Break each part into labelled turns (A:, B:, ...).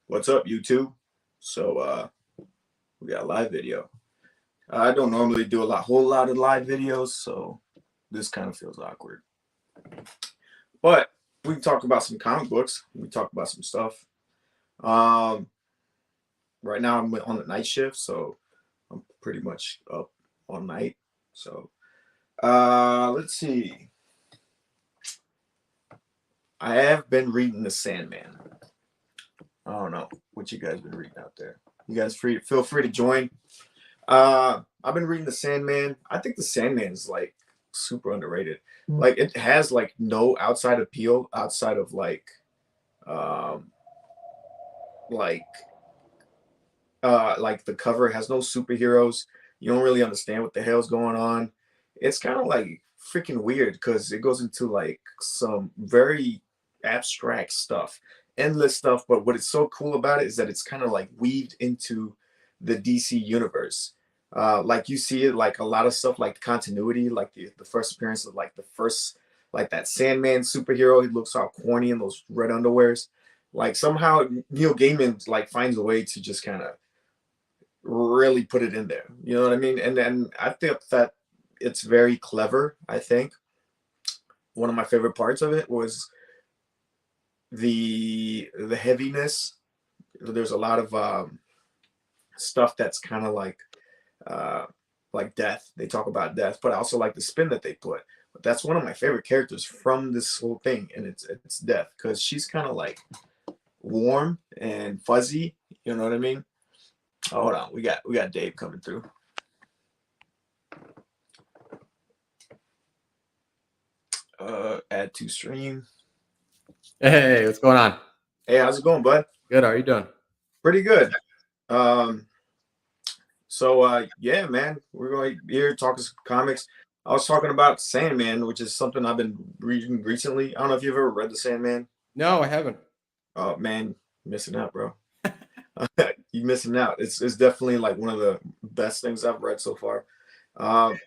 A: What's up, YouTube? So we got a live video. I don't normally do whole lot of live videos, so this kind of feels awkward. But we can talk about some comic books. We can talk about some stuff. Um, right now I'm on the night shift, so I'm pretty much up all night. So let's see. I have been reading the Sandman. I don't know what you guys been reading out there. You guys feel free to join. I've been reading the Sandman. I think the Sandman is like super underrated. Like it has like no outside appeal outside of um like like the cover has no superheroes. You don't really understand what the hell's going on. It's kind of like freaking weird because it goes into like some very abstract stuff, endless stuff. But what is so cool about it is that it's kind of like weaved into the DC universe. Like you see it like a lot of stuff like continuity, like the first appearance of like the first like that Sandman superhero. He looks all corny in those red underwears. Like somehow Neil Gaiman like finds a way to just kind of really put it in there. You know what I mean? And then I think that it's very clever. I think one of my favorite parts of it was the heaviness. There's a lot of stuff that's kind of uh, like death. They talk about death, but I also like the spin that they put. But that's one of my favorite characters from this whole thing, and it's death because she's kind of like warm and fuzzy. You know what I mean? Oh, hold on, we got Dave coming through. Add to stream.
B: Hey, what's going on?
A: Hey, how's it going, bud?
B: Good. How are you doing?
A: Pretty good. Um, yeah, man, we're going here talking some comics. I was talking about Sandman, which is something I've been reading recently. I don't know if you've ever read the Sandman.
B: No, I haven't.
A: Oh man, missing out, bro. You missing out. It's definitely like one of the best things I've read so far.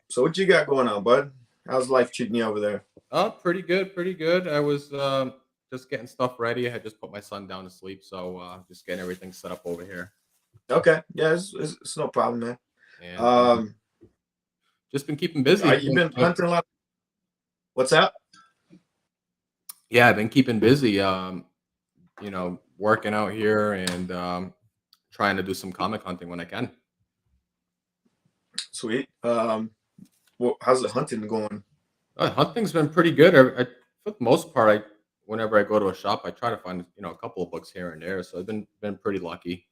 A: So what you got going on, bud? How's life treating you over there?
B: Oh, pretty good. Pretty good. I was just getting stuff ready. I had just put my son down to sleep, so just getting everything set up over here,
A: Okay, yeah, it's no problem, man.
B: and
A: Um,
B: just been keeping busy.
A: you've been hunting a lot. What's that?
B: Yeah, I've been keeping busy. Working out here and trying to do some comic hunting when I can.
A: Sweet. Well, how's the hunting going?
B: Hunting's been pretty good. For the most part, whenever I go to a shop, I try to find a couple of books here and there. So I've been pretty lucky.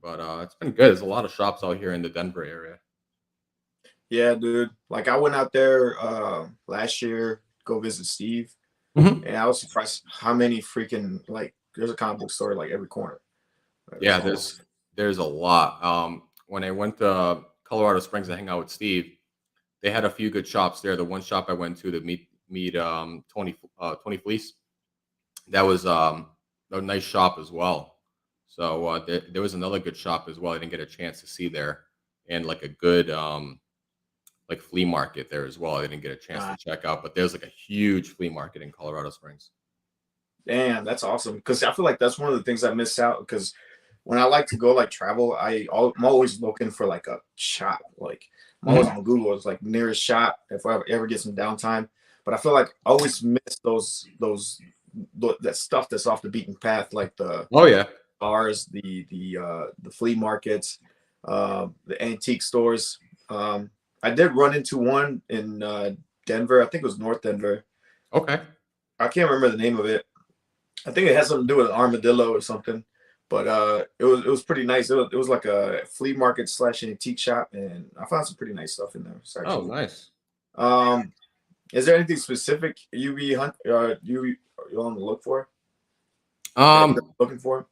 B: But it's been good. There's a lot of shops out here in the Denver area.
A: Yeah, dude. Like I went out there last year, go visit Steve,
B: Mhm.
A: and I was surprised how many freaking like there's a comic book store like every corner.
B: Yeah,
A: Almost.
B: there's a lot. When I went to Colorado Springs to hang out with Steve, they had a few good shops there. The one shop I went to meet 20 Fleece, that was a nice shop as well. So there was another good shop as well. I didn't get a chance to see there, and like a good like flea market there as well. I didn't get a chance
A: Uh,
B: to check out, but there's like a huge flea market in Colorado Springs.
A: Damn, that's awesome. Because I feel like that's one of the things I miss out. Because when I like to go like travel, I'm always looking for like a shop. Like I'm always
B: Mhm.
A: on Google. It's like nearest shop if I ever get some downtime. But I feel like I always miss that stuff that's off the beaten path, like the
B: Oh yeah.
A: bars, the flea markets, the antique stores. I did run into one in Denver. I think it was North Denver.
B: Okay.
A: I can't remember the name of it. I think it has something to do with an armadillo or something. But it was pretty nice. It was like a flea market slash antique shop, and I found some pretty nice stuff in there. It's
B: Oh,
A: actually.
B: nice.
A: Um, is there anything specific you on the look for that you're
B: Um,
A: looking for?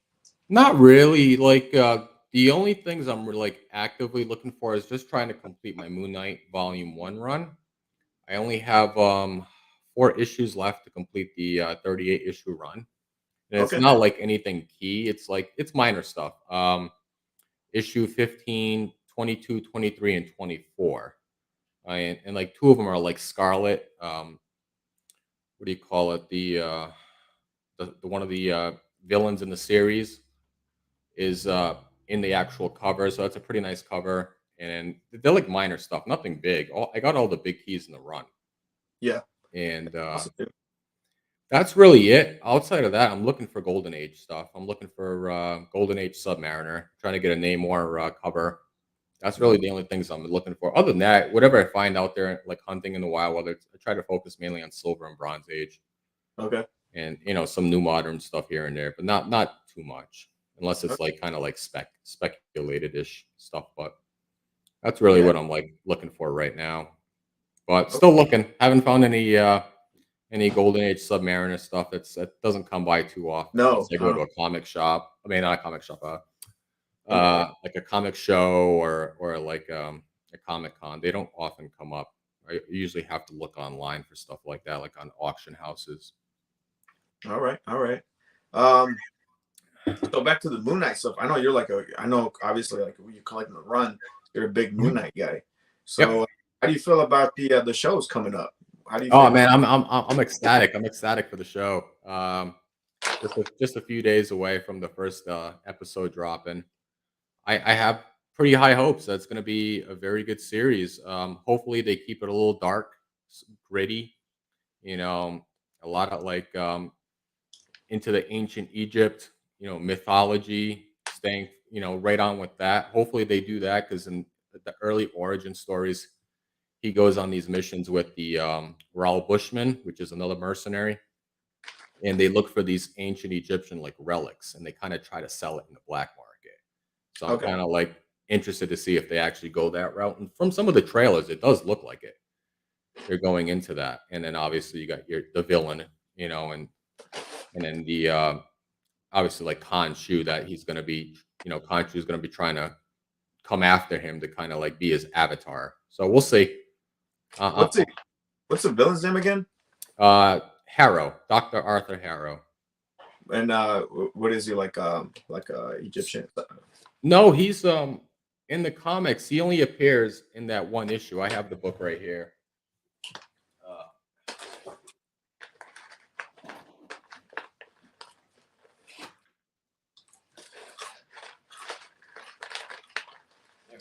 B: Not really. Like the only things like actively looking for is just trying to complete my Moon Knight Volume 1 run. I only have 4 issues left to complete the 38 issue run. And it's
A: Okay.
B: not like anything key. It's minor stuff. Issue 15, 22, 23, and 24. And like two of them are like Scarlet. What do you call it? The one of the villains in the series. is in the actual cover. So it's a pretty nice cover, and they're like minor stuff, nothing big. I got all the big keys in the run,
A: Yeah.
B: and
A: Awesome, dude.
B: that's really it. Outside of that, I'm looking for Golden Age stuff. I'm looking for Golden Age Submariner, trying to get a Namor cover. That's really the only things I'm looking for. Other than that, whatever I find out there, like hunting in the wild, whether I try to focus mainly on Silver and Bronze Age,
A: Okay.
B: and some new modern stuff here and there, but not too much, unless it's
A: Okay.
B: like kind of like speculated ish stuff. But that's really
A: Yeah.
B: what I'm like looking for right now. But
A: Okay.
B: still looking. Haven't found any Golden Age Submariner stuff that doesn't come by too often unless
A: No,
B: I go
A: no.
B: to a comic shop. I mean, not a comic shop,
A: Yeah.
B: like a comic show or like a comic con. They don't often come up. I usually have to look online for stuff like that, like on auction houses.
A: All right. All right. Um, so back to the Moon Knight stuff. I know you're like I know obviously like when you're collecting the run, you're a big Moon
B: Mhm.
A: Knight guy.
B: Yep.
A: So how do you feel about the shows coming up? How do you
B: Oh
A: feel?
B: man, I'm ecstatic. I'm ecstatic for the show. Just a few days away from the first episode dropping. I have pretty high hopes that it's going to be a very good series. Hopefully they keep it a little dark, gritty. You know, a lot of like into the ancient Egypt, mythology, staying, right on with that. Hopefully they do that because in the early origin stories, he goes on these missions with the Raoul Bushman, which is another mercenary, and they look for these ancient Egyptian like relics, and they kind of try to sell it in the black market. So I'm
A: Okay.
B: kind of like interested to see if they actually go that route. And from some of the trailers, it does look like it. They're going into that, and then obviously you got the villain, and then the obviously like Khonshu that he's going to be, Khonshu is going to be trying to come after him to kind of like be his avatar. So we'll see.
A: What's the what's the villain's name again?
B: Harrow, Dr. Arthur Harrow.
A: And what is he like Egyptian?
B: No, he's in the comics. He only appears in that one issue. I have the book right here.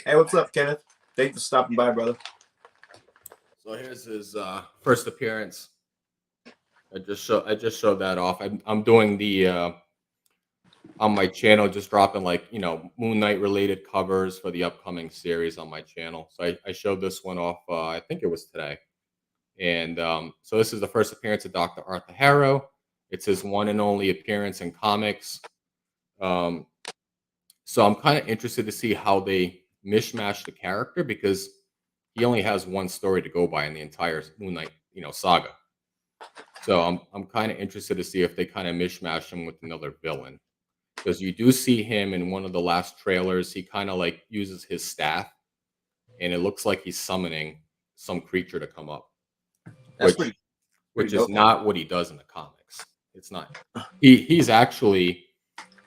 A: Hey, what's up, Kenneth? Thanks for stopping by, brother.
B: So here's his first appearance. I just showed that off. I'm doing the on my channel, just dropping like Moon Knight related covers for the upcoming series on my channel. So I showed this one off. I think it was today, and so this is the first appearance of Dr. Arthur Harrow. It's his one and only appearance in comics. Um, so I'm kind of interested to see how they mishmash the character because he only has one story to go by in the entire Moon Knight, saga. So I'm kind of interested to see if they kind of mishmash him with another villain because you do see him in one of the last trailers. He kind of like uses his staff, and it looks like he's summoning some creature to come up,
A: That's
B: which
A: pretty
B: which is
A: dope.
B: not what he does in the comics. It's not. He's actually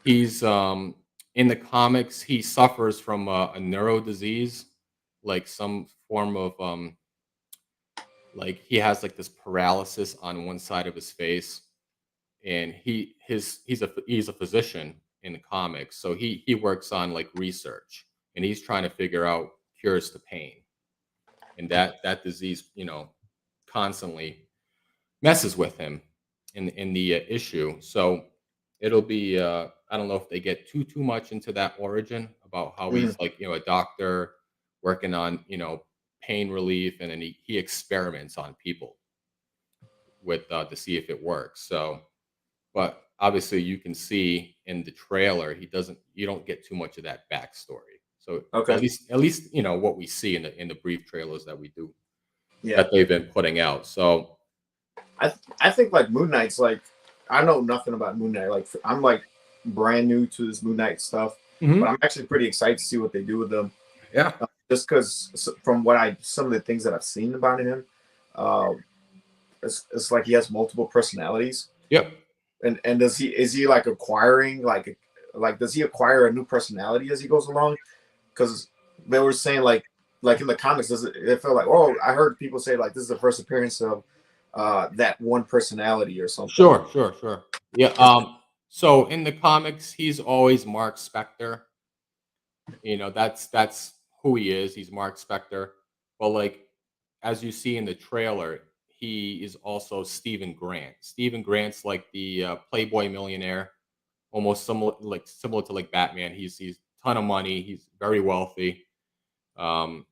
B: he's in the comics he suffers from a neuro disease, like some form of like he has like this paralysis on one side of his face, and he's a physician in the comics, so he works on like research, and he's trying to figure out cures to pain, and that disease constantly messes with him in the issue. So it'll be I don't know if they get too much into that origin about how
A: Mm,
B: he's like a doctor working on pain relief, and then he experiments on people with to see if it works. So, but obviously you can see in the trailer you don't get too much of that backstory. So
A: okay.
B: at least what we see in the brief trailers that we do
A: Yeah.
B: that they've been putting out. So
A: I think like Moon Knight's like I know nothing about Moon Knight. Like I'm like brand new to this Moon Knight stuff, but
B: mhm.
A: I'm actually pretty excited to see what they do with them.
B: Yeah.
A: Just because from what some of the things that I've seen about him, uh, it's like he has multiple personalities.
B: Yep.
A: And is he like acquiring like does he acquire a new personality as he goes along? Because they were saying like in the comics, it felt like I heard people say like this is the first appearance of that one personality or something.
B: Sure. Yeah. So in the comics, he's always Mark Spector. That's who he is. He's Mark Spector. But like as you see in the trailer, he is also Stephen Grant. Stephen Grant's like the Playboy millionaire, almost similar to like Batman. He's ton of money. He's very wealthy. Um,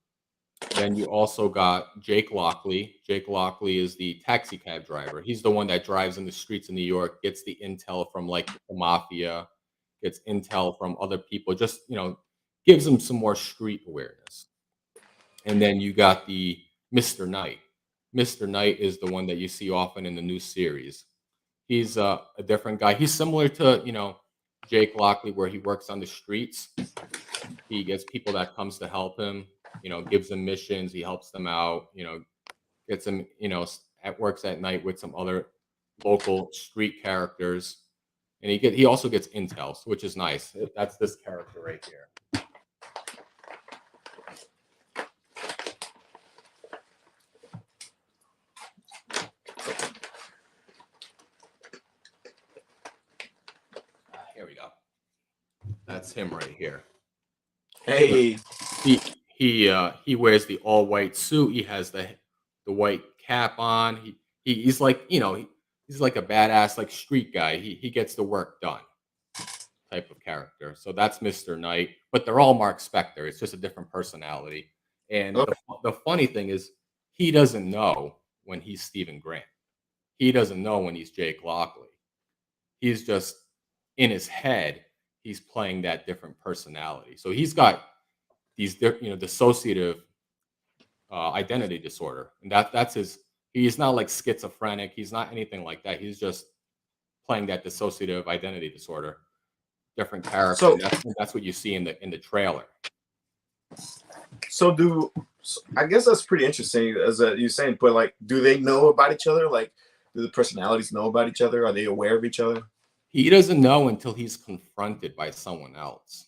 B: then you also got Jake Lockley. Jake Lockley is the taxi cab driver. He's the one that drives in the streets of New York, gets the intel from like the mafia, gets intel from other people, just gives them some more street awareness. And then you got the Mr. Knight. Mr. Knight is the one that you see often in the new series. He's a different guy. He's similar to Jake Lockley, where he works on the streets. He gets people that comes to help him. Gives them missions. He helps them out. Gets them. At works at night with some other local street characters, and he also gets intel, which is nice. That's this character right here. Here we go. That's him right here.
A: Hey,
B: he wears the all white suit. He has the white cap on. He's like he's like a badass like street guy. He gets the work done type of character. So that's Mr. Knight. But they're all Mark Spector. It's just a different personality. And
A: okay.
B: the funny thing is he doesn't know when he's Stephen Grant. He doesn't know when he's Jake Lockley. He's just in his head. He's playing that different personality. So he's got these dissociative identity disorder, and that's his. He's not like schizophrenic. He's not anything like that. He's just playing that dissociative identity disorder, different character.
A: So
B: That's what you see in the trailer.
A: so I guess that's pretty interesting, as you're saying. But like, do they know about each other? Like, do the personalities know about each other? Are they aware of each other?
B: He doesn't know until he's confronted by someone else.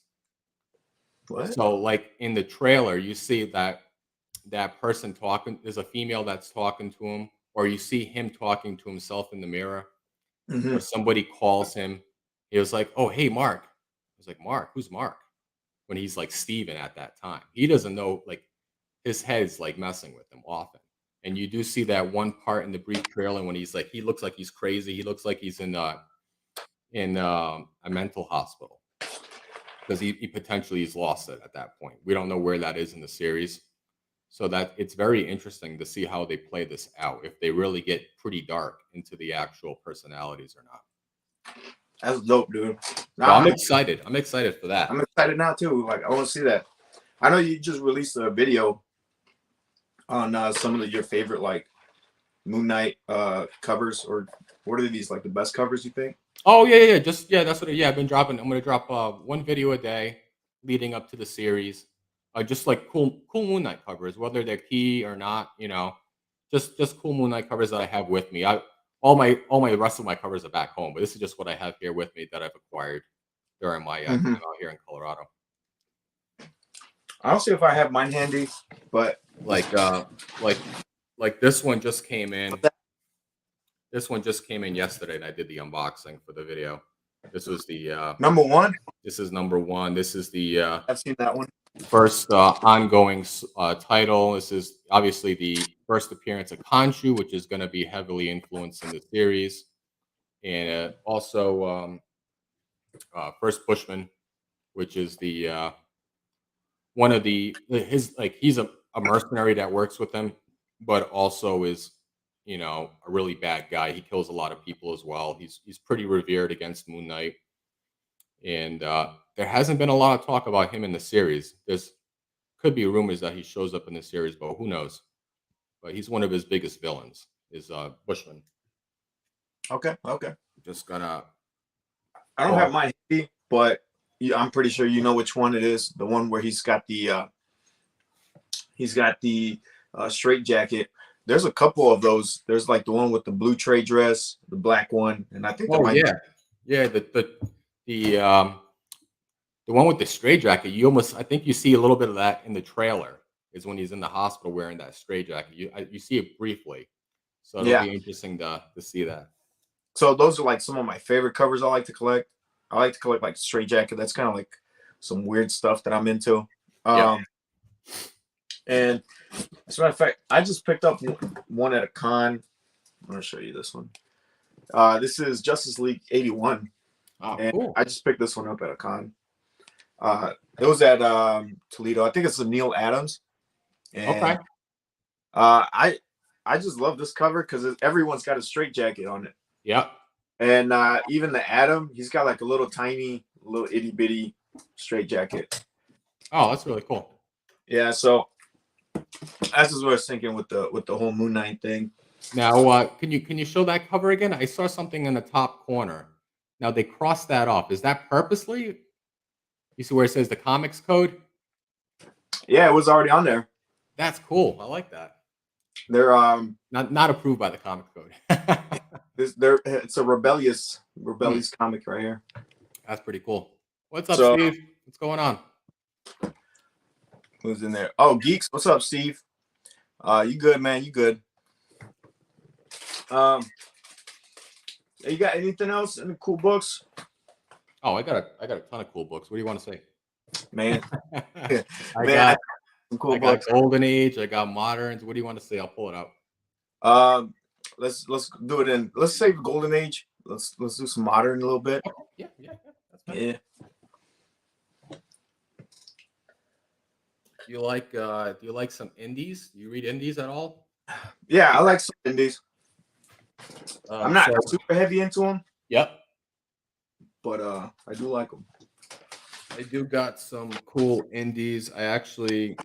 A: What?
B: So, like in the trailer, you see that person talking. There's a female that's talking to him, or you see him talking to himself in the mirror,
A: Mm-hmm.
B: or somebody calls him. He was like, "Oh, hey, Mark." I was like, "Mark? Who's Mark?" When he's like Steven at that time, he doesn't know. Like his head's like messing with him often. And you do see that one part in the brief trailer when he's like, he looks like he's crazy. He looks like he's in a mental hospital because he potentially has lost it at that point. We don't know where that is in the series. So that it's very interesting to see how they play this out, if they really get pretty dark into the actual personalities or not.
A: That's dope, dude.
B: So I'm excited. I'm excited for that.
A: I'm excited now too. Like, I want to see that. I know you just released a video on some of your favorite like Moon Knight covers, or what are these, like the best covers you think?
B: Oh yeah. That's what. Yeah, I've been dropping. I'm gonna drop one video a day leading up to the series. Just like cool Moon Knight covers, whether they're key or not. Just cool Moon Knight covers that I have with me. All my rest of my covers are back home, but this is just what I have here with me that I've acquired during my time out here in Colorado.
A: I don't see if I have mine handy, but
B: like this one just came in. This one just came in yesterday, and I did the unboxing for the video. This was the
A: number one.
B: This is number one. This is the
A: I've seen that one.
B: First ongoing title. This is obviously the first appearance of Khonshu, which is going to be heavily influenced in the series, and also First Bushman, which is the one of his, like, he's a mercenary that works with them, but also is a really bad guy. He kills a lot of people as well. He's pretty revered against Moon Knight, and there hasn't been a lot of talk about him in the series. There's could be rumors that he shows up in the series, but who knows? But he's one of his biggest villains, is Bushman.
A: Okay.
B: Just gonna.
A: I don't have mine handy, but I'm pretty sure you know which one it is. The one where he's got the straight jacket. There's a couple of those. There's like the one with the blue trade dress, the black one, and I think
B: the one with the straight jacket. I think you see a little bit of that in the trailer. Is when he's in the hospital wearing that straight jacket. You see it briefly, so it'll be interesting to see that.
A: So those are like some of my favorite covers I like to collect. I like to collect like Straight Jacket. That's kind of like some weird stuff that I'm into.
B: Yeah.
A: And as a matter of fact, I just picked up one at a con. I'm gonna show you this one. This is Justice League 81.
B: Oh,
A: And
B: cool.
A: I just picked this one up at a con. It was at Toledo. I think it's a Neil Adams. And
B: Okay.
A: I just love this cover because everyone's got a straight jacket on it.
B: Yeah.
A: And even the Atom, he's got like a little tiny, little itty bitty straight jacket.
B: Oh, that's really cool.
A: Yeah, so that's just what I was thinking with the whole Moon Knight thing.
B: Now, can you show that cover again? I saw something in the top corner. Now they crossed that off. Is that purposely? You see where it says the comics code?
A: Yeah, it was already on there.
B: That's cool. I like that.
A: They're
B: not approved by the comic code.
A: it's a rebellious comic right here.
B: That's pretty cool. What's up, Steve? What's going on?
A: Who's in there? Oh, Geeks. What's up, Steve? You good, man? You good? You got anything else in the cool books?
B: Oh, I got a ton of cool books. What do you want to say?
A: Man.
B: I got
A: some cool books.
B: Golden Age, I got Moderns. What do you want to say? I'll pull it out.
A: Let's do it in. Let's save Golden Age. Let's do some modern a little bit.
B: Okay. Yeah. That's fine.
A: Yeah.
B: Do you like some indies? Do you read indies at all?
A: Yeah, I like some indies. I'm not super heavy into them.
B: Yep.
A: But I do like them.
B: I do got some cool indies. I actually,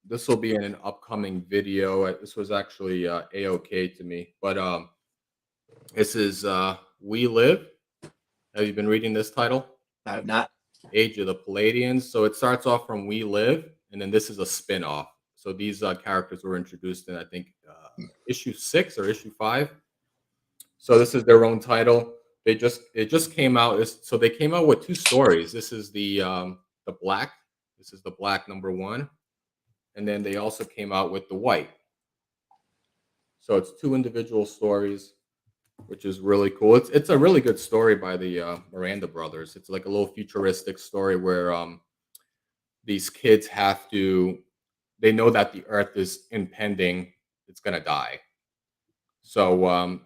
B: this will be in an upcoming video. This was actually A-OK to me. But this is We Live. Have you been reading this title?
A: I have not.
B: Age of the Palladians. So it starts off from We Live, and then this is a spin-off. So these characters were introduced in, I think, issue 6 or issue 5. So this is their own title. It just came out. So they came out with 2 stories. This is the black. This is the black #1, and then they also came out with the white. So it's 2 individual stories, which is really cool. It's a really good story by the Miranda brothers. It's like a little futuristic story where these kids they know that the Earth is impending. It's gonna die. So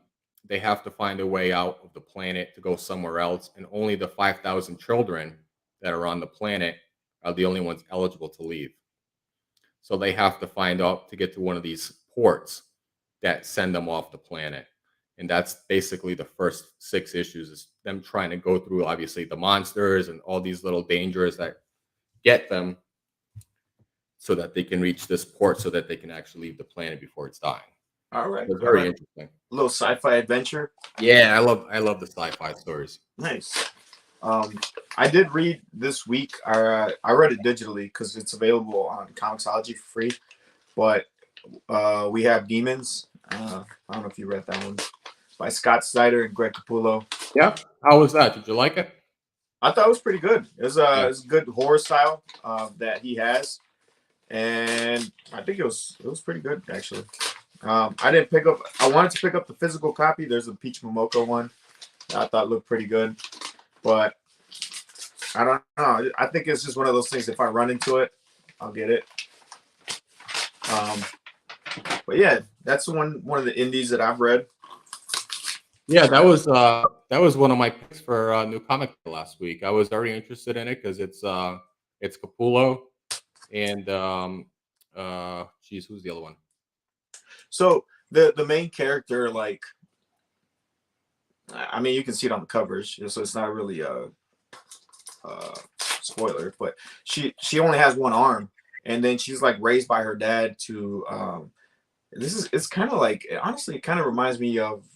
B: they have to find a way out of the planet to go somewhere else, and only the 5,000 children that are on the planet are the only ones eligible to leave. So they have to find out to get to one of these ports that send them off the planet. And that's basically the first 6 issues, is them trying to go through, obviously, the monsters and all these little dangers that get them so that they can reach this port so that they can actually leave the planet before it's dying.
A: All right.
B: It's very interesting.
A: A little sci-fi adventure.
B: Yeah, I love the sci-fi stories.
A: Nice. I did read this week. I read it digitally because it's available on Comixology for free. But we have Demons. I don't know if you read that one. By Scott Snyder and Greg Capullo.
B: Yeah. How was that? Did you like it?
A: I thought it was pretty good. It's a good horror style that he has, and I think it was pretty good actually. I didn't pick up. I wanted to pick up the physical copy. There's a Peach Momoko one that I thought looked pretty good, but I don't know. I think it's just one of those things. If I run into it, I'll get it. But yeah, that's one of the indies that I've read.
B: Yeah, that was one of my picks for new comic last week. I was very interested in it because it's Capullo and who's the other one?
A: So the main character, like, I mean, you can see it on the covers, so it's not really a spoiler, but she only has one arm, and then she's like raised by her dad to it's kind of like, honestly, it kind of reminds me of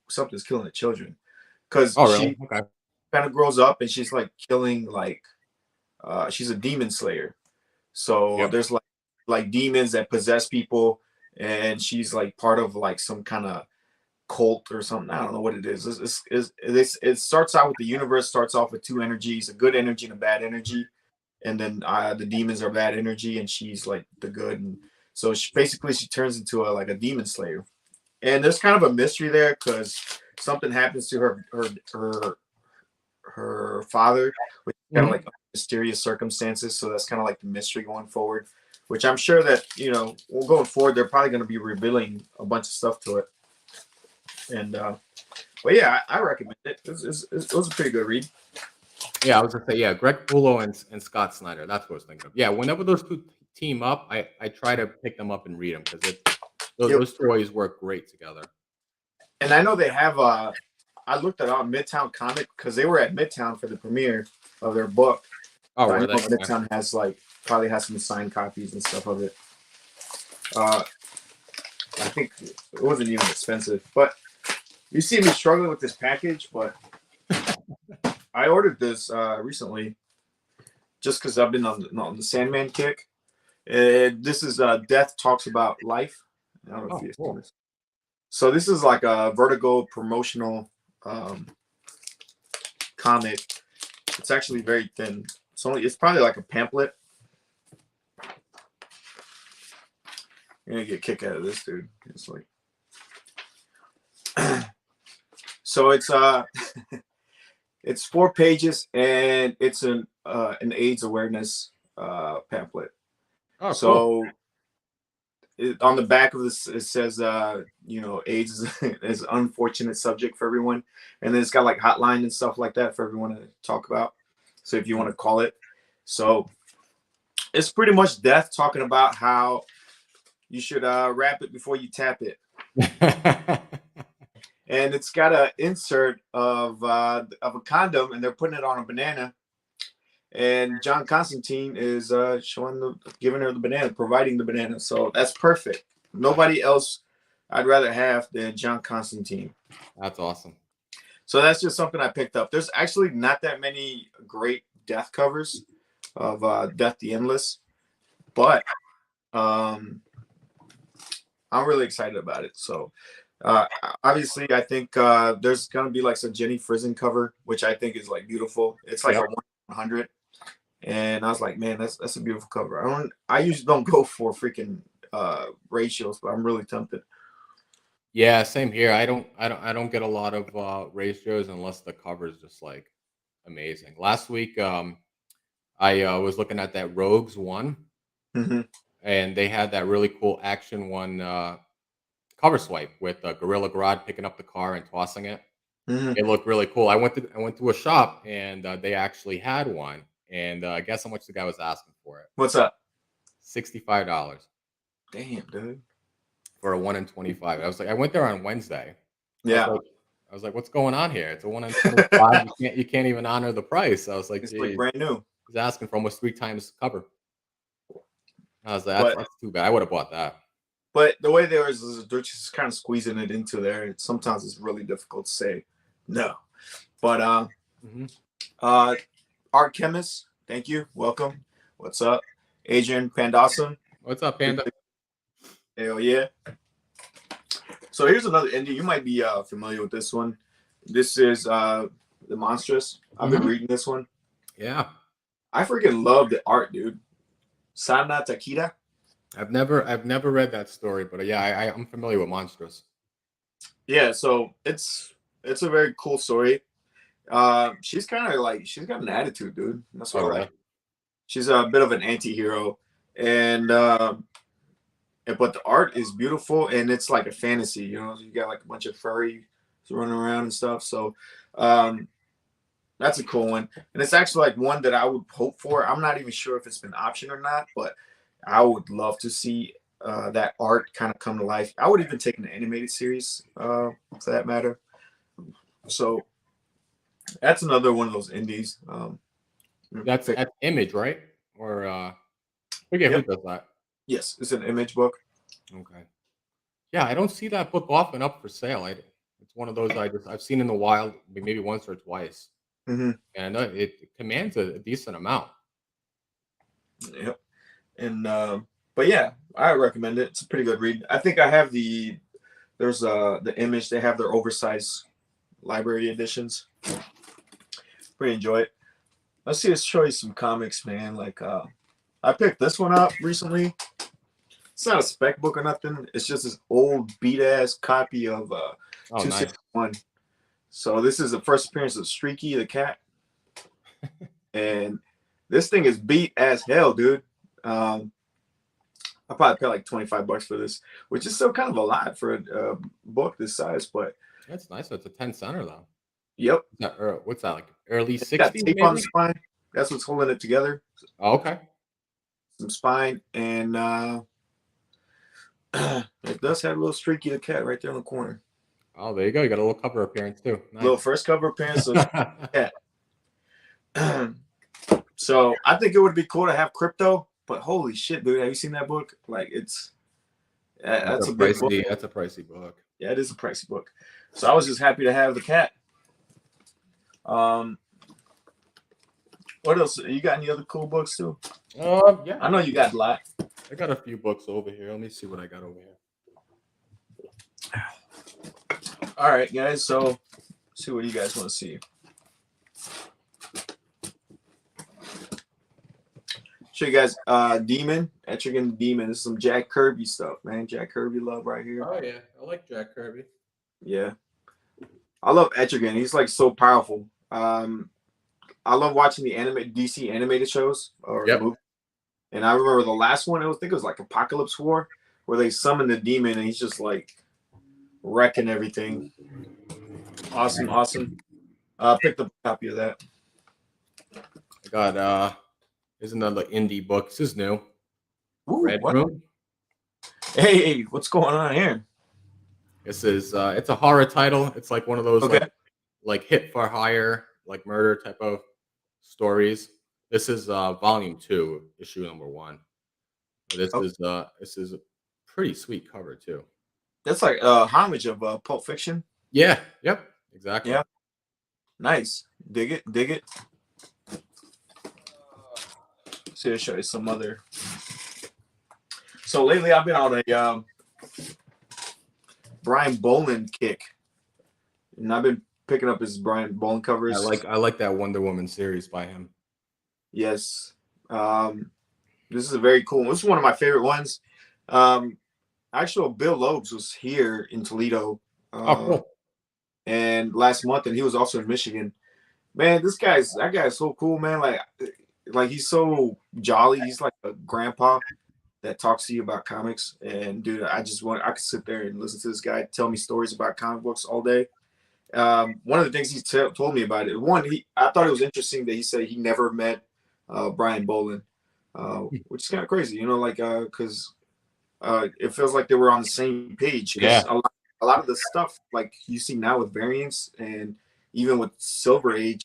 A: Something's Killing the Children, because she kind of grows up and she's like killing, like she's a demon slayer, so there's like demons that possess people, and she's like part of like some kind of cult or something. I don't know what it is. It starts out with, the universe starts off with 2 energies, a good energy and a bad energy, and then the demons are bad energy and she's like the good, and so she turns into a demon slayer. and there's kind of a mystery there because something happens to her father, which is kind of
B: Mhm.
A: like mysterious circumstances. So that's kind of like the mystery going forward, which I'm sure that well, going forward they're probably going to be revealing a bunch of stuff to it. And but yeah, I recommend it. It was a pretty good read.
B: Yeah, I was gonna say, yeah, Greg Pulo and Scott Snyder. That's what I was thinking of. Yeah, whenever those two team up, I try to pick them up and read them because
A: Yep.
B: those stories work great together.
A: And I know they have. I looked at on Midtown Comic because they were at Midtown for the premiere of their book.
B: Oh,
A: So I
B: were
A: know
B: they? Okay.
A: Midtown has probably has some signed copies and stuff of it. Uh, I think it wasn't even expensive, but you see me struggling with this package. But I ordered this recently just because I've been on the Sandman kick. This is Death Talks About Life. I don't know if
B: Oh,
A: you've seen
B: cool.
A: this. So this is like a Vertigo promotional comic. It's actually very thin. It's probably like a pamphlet. You're gonna get a kick out of this, dude. It's like so it's 4 pages and it's an AIDS awareness pamphlet.
B: Oh, cool.
A: So on the back of this it says AIDS is an unfortunate subject for everyone, and then it's got like hotline and stuff like that for everyone to talk about. So if you want to call it, so it's pretty much Death talking about how you should wrap it before you tap it. And it's got an insert of a condom, and they're putting it on a banana. And John Constantine is giving her the banana, providing the banana. So that's perfect. Nobody else I'd rather have than John Constantine.
B: That's awesome.
A: So that's just something I picked up. There's actually not that many great Death covers of Death the Endless, but I'm really excited about it. So obviously I think there's gonna be like some Jenny Frizen cover, which I think is like beautiful. It's like
B: Yep.
A: a 100, and I was like, man, that's a beautiful cover. I usually don't go for freaking ratios, but I'm really tempted.
B: Yeah, same here. I don't get a lot of ratios unless the cover is just like amazing. Last week, I was looking at that Rogues one,
A: Mm-hmm.
B: and they had that really cool action one cover swipe with Gorilla Grodd picking up the car and tossing it.
A: Mm-hmm.
B: It looked really cool. I went to a shop and they actually had one, and guess how much the guy was asking for it?
A: What's up?
B: $65
A: Damn, dude.
B: for a 1 in 25. I went there on Wednesday. I was
A: Yeah,
B: like, what's going on here? It's a 1 in 25. You can't even honor the price. I was like,
A: it's like
B: geez,
A: brand new.
B: he's asking for almost 3 times cover. I was like,
A: But
B: that's too bad. I would have bought that.
A: the way they're just kind of squeezing it into there. And sometimes it's really difficult to say no. But
B: Mm-hmm.
A: Art Chemist, thank you. Welcome. What's up? Adrian Pandawson.
B: What's up, Panda?
A: Hell yeah. So here's another indie. You might be familiar with this one. This is the Monstrous. I've been reading this one.
B: Yeah.
A: I freaking love the art, dude. Sana Takita.
B: I've never read that story, but yeah, I'm familiar with Monstrous.
A: Yeah, so it's a very cool story. She's kind of like she's got an attitude, dude. That's what I like. She's a bit of an anti-hero, and but the art is beautiful, and it's like a fantasy. You got like a bunch of furries running around and stuff. So that's a cool one, and it's actually like one that I would hope for. I'm not even sure if it's been optioned or not, but I would love to see that art kind of come to life. I would even take an animated series for that matter. So that's another one of those indies.
B: That's at Image, right? Or forget who does that.
A: Yes, it's an Image book.
B: Okay. Yeah, I don't see that book often up for sale. It's one of those I've seen in the wild maybe once or twice,
A: Mm-hmm.
B: and it commands a decent amount.
A: Yep. And but yeah, I recommend it. It's a pretty good read. I think I have there's the Image. They have their oversized library editions. Pretty enjoy it. Let's show you some comics, man. Like I picked this one up recently. It's not a spec book or nothing. It's just this old beat ass copy of
B: Oh, nice.
A: 261. So this is the first appearance of Streaky the cat, and this thing is beat as hell, dude. I probably pay like $25 for this, which is still kind of a lot for a book this size. But
B: That's nice. It's a 10 center though.
A: yep,
B: What's that, like early
A: it's got
B: 60s
A: tape on the
B: maybe?
A: spine. That's what's holding it together.
B: Oh, okay.
A: Some spine, and it does have a little Streaky the cat right there in the corner.
B: Oh, there you go. You got a little cover appearance too. Nice.
A: Little first cover appearance of cat. So I think it would be cool to have Crypto, but holy shit, dude! Have you seen that book? Like that's a big book.
B: That's a pricey book.
A: Yeah, it is a pricey book. So I was just happy to have the cat. What else? You got any other cool books too?
B: Yeah.
A: I know you got a lot.
B: I got a few books over here. Let me see what I got over here.
A: All right, guys. So let's see what you guys want to see. Show you guys Demon, Etrigan the Demon. This is some Jack Kirby stuff, man. Jack Kirby love right here.
B: Oh yeah, I like Jack Kirby.
A: Yeah. I love Etrigan. He's like so powerful. I love watching the DC animated shows or movies. And I remember the last one, I think it was like Apocalypse War, where they summon the demon and he's just like wrecking everything. Awesome, awesome. Picked up a copy of that.
B: I got here's another indie book. This is new.
A: Ooh,
B: Red Room.
A: Hey, what's going on here?
B: This is it's a horror title. It's like one of those like hit for hire, like murder type of stories. This is volume 2, issue number 1. This is a pretty sweet cover too.
A: That's like a homage of Pulp Fiction.
B: Yeah, yep, exactly.
A: Yeah. Nice. Dig it, dig it. See, I'll show you some other. So lately I've been on a Brian Boland kick. And I've been picking up his Brian Boland covers.
B: I like that Wonder Woman series by him.
A: Yes. This is a very cool one. This is one of my favorite ones. Actually, Bill Lobes was here in Toledo.
B: Cool.
A: And last month, and he was also in Michigan. Man, that guy is so cool, man. Like he's so jolly. He's like a grandpa that talks to you about I could sit there and listen to this guy tell me stories about comic books all day. One of the things he told me about it, I thought it was interesting that he said he never met Brian Boland, which is kind of crazy, because it feels like they were on the same page.
B: Yeah.
A: A lot of the stuff like you see now with variants and even with Silver Age,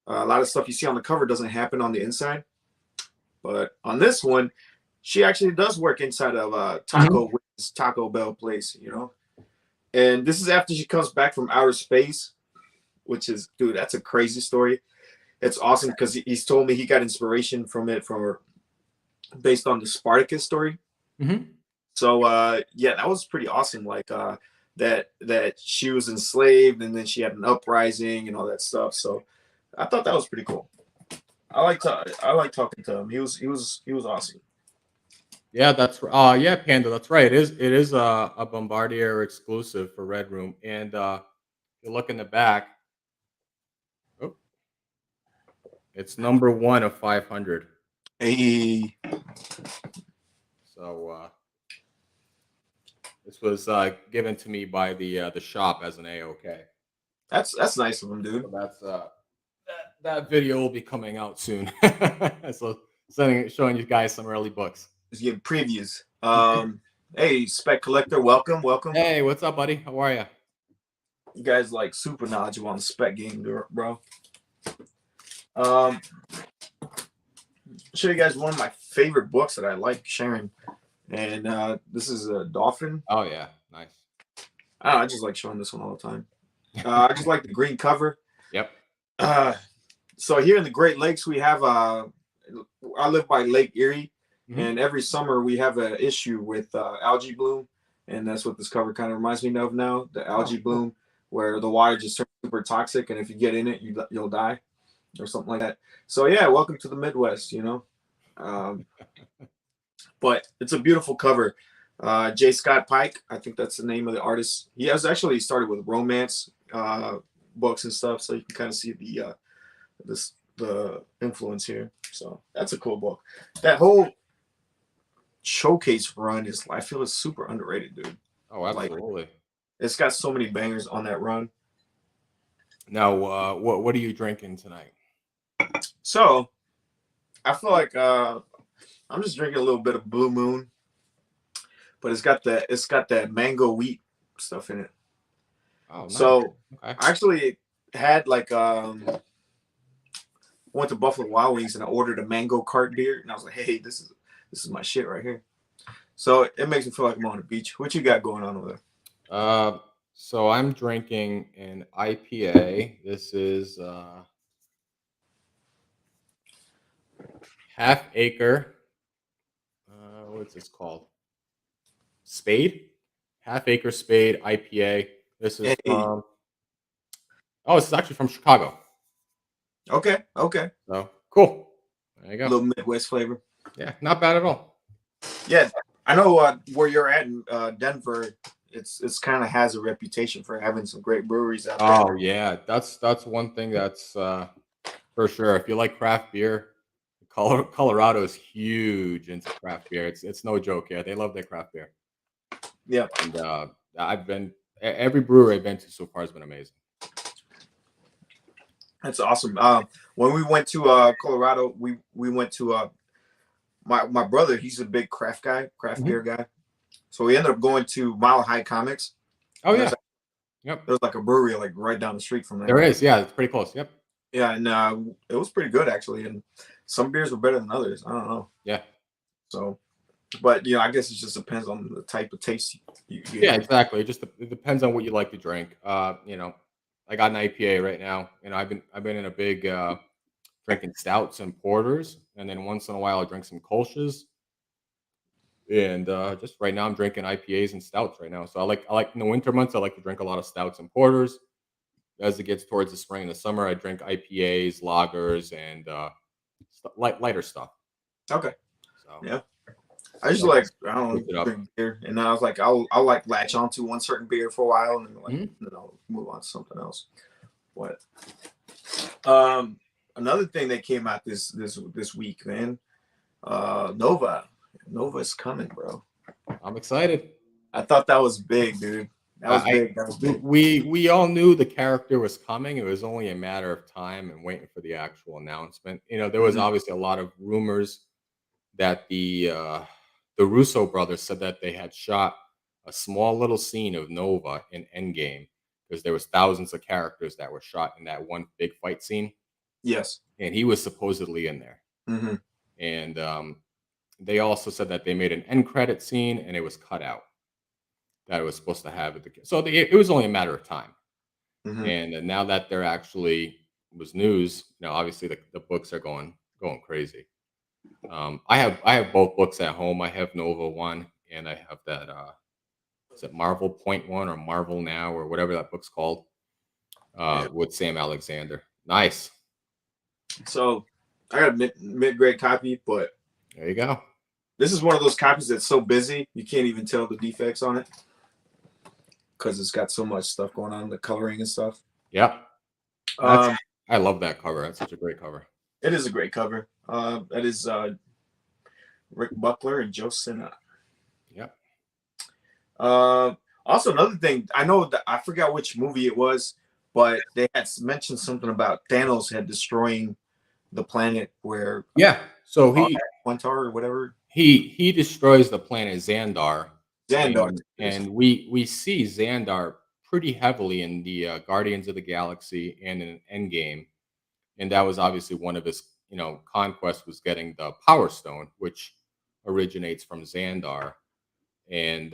A: a lot of stuff you see on the cover doesn't happen on the inside. But on this one, she actually does work inside of Taco Bell place, And this is after she comes back from outer space, which is, dude, that's a crazy story. It's awesome because he's told me he got inspiration from based on the Spartacus story.
B: Mm-hmm.
A: So that was pretty awesome. Like that she was enslaved and then she had an uprising and all that stuff. So I thought that was pretty cool. I like talking to him. He was awesome.
B: Yeah, Panda, that's right. It is a Bombardier exclusive for Red Room. And you look in the back. Oh, it's number 1 of 500.
A: Hey.
B: So this was given to me by the shop as an AOK.
A: That's nice of him, dude.
B: So that's that video will be coming out soon. So showing you guys some early books.
A: Just getting previews. Hey, Spec Collector, welcome.
B: Hey, what's up, buddy? How are you?
A: You guys like super knowledgeable on the Spec game, bro. Show you guys one of my favorite books that I like sharing, and this is a Dolphin.
B: Oh yeah, nice.
A: I just like showing this one all the time. I just like the green cover.
B: Yep.
A: So here in the Great Lakes, we have I live by Lake Erie.
B: Mm-hmm.
A: And every summer we have an issue with algae bloom, and that's what this cover kind of reminds me of now. The algae bloom, where the water just turns super toxic, and if you get in it, you'll die, or something like that. So yeah, welcome to the Midwest, But it's a beautiful cover. J. Scott Pike, I think that's the name of the artist. He has actually started with romance books and stuff, so you can kind of see the influence here. So that's a cool book. That whole showcase run is, I feel, it's super underrated, dude.
B: Oh,
A: Like,
B: absolutely.
A: it's got so many bangers on that run.
B: Now, what are you drinking tonight?
A: So I feel like I'm just drinking a little bit of Blue Moon, but it's got that mango wheat stuff in it.
B: Oh, nice.
A: So
B: Okay.
A: I actually had like went to Buffalo Wild Wings and I ordered a mango cart beer, and I was like, hey, this is my shit right here. So it makes me feel like I'm on the beach. What you got going on over there?
B: So I'm drinking an IPA. This is Half Acre. What's this called? Spade. Half Acre Spade IPA. This is
A: Hey,
B: from. Oh, this is actually from Chicago.
A: okay,
B: So cool. There you go.
A: little Midwest flavor.
B: Yeah, not bad at all.
A: Yeah, I know where you're at in Denver. It's kind of has a reputation for having some great breweries out there.
B: Oh yeah, that's one thing that's for sure. If you like craft beer, Colorado is huge into craft beer. It's no joke. Yeah, they love their craft beer.
A: Yeah,
B: And I've been every brewery I've been to so far has been amazing.
A: that's awesome. When we went to Colorado, we went to my brother. He's a big craft
B: Mhm.
A: beer guy. So we ended up going to Mile High Comics,
B: Oh
A: and
B: yeah, yep.
A: there's like a brewery like right down the street from there.
B: There is. Yeah, it's pretty close. Yep.
A: Yeah, and it was pretty good actually. And some beers were better than others. I don't know.
B: Yeah.
A: So, but I guess it just depends on the type of taste you
B: Yeah,
A: have.
B: exactly. It depends on what you like to drink. I got an IPA right now. I've been in a big drinking stouts and porters, and then once in a while I drink some Kolsch's. And just right now I'm drinking IPAs and stouts right now. So I like in the winter months I like to drink a lot of stouts and porters. As it gets towards the spring and the summer, I drink IPAs, lagers, and lighter stuff.
A: Okay.
B: So
A: Yeah. I just
B: like
A: like
B: just
A: I don't
B: switch
A: know,
B: it up.
A: drink beer, and then I was like I'll like latch onto one certain beer for a while, and then like
B: Mhm.
A: move on to something else. But um, another thing that came out this week, man, Nova's coming, bro.
B: I'm excited.
A: I thought that was big, dude. That was
B: I
A: big. That was big.
B: we all knew the character was coming. It was only a matter of time and waiting for the actual announcement. There was
A: Hmm.
B: obviously a lot of rumors that the Russo brothers said that they had shot a small little scene of Nova in Endgame because there was thousands of characters that were shot in that one big fight scene,
A: Yes.
B: and he was supposedly in there.
A: Hmm.
B: And they also said that they made an end credit scene and it was cut out that it was supposed to have it. So it was only a matter of time.
A: Hmm.
B: And now that there actually was news, obviously the books are going crazy. I have both books at home. I have Nova One, and I have that is it Marvel Point One or Marvel Now or whatever that book's called
A: Yeah.
B: with Sam Alexander. Nice.
A: So I got a mid grade copy, but
B: There you go.
A: this is one of those copies that's so busy you can't even tell the defects on it because it's got so much stuff going on, the coloring and stuff.
B: Yep. That's
A: Um,
B: I love that cover. That's such a great cover.
A: it is a great cover. That is Rick Buckler and Joe Sinha.
B: Yep.
A: Uh, Also, another thing, I know that I forgot which movie it was, but they had mentioned something about Thanos had destroying the planet where
B: Yeah. So
A: Quantar or whatever.
B: he destroys the planet Xandar,
A: Xandar.
B: and we see Xandar pretty heavily in the Guardians of the Galaxy and in Endgame, and that was obviously one of his conquests was getting the Power Stone, which originates from Xandar, and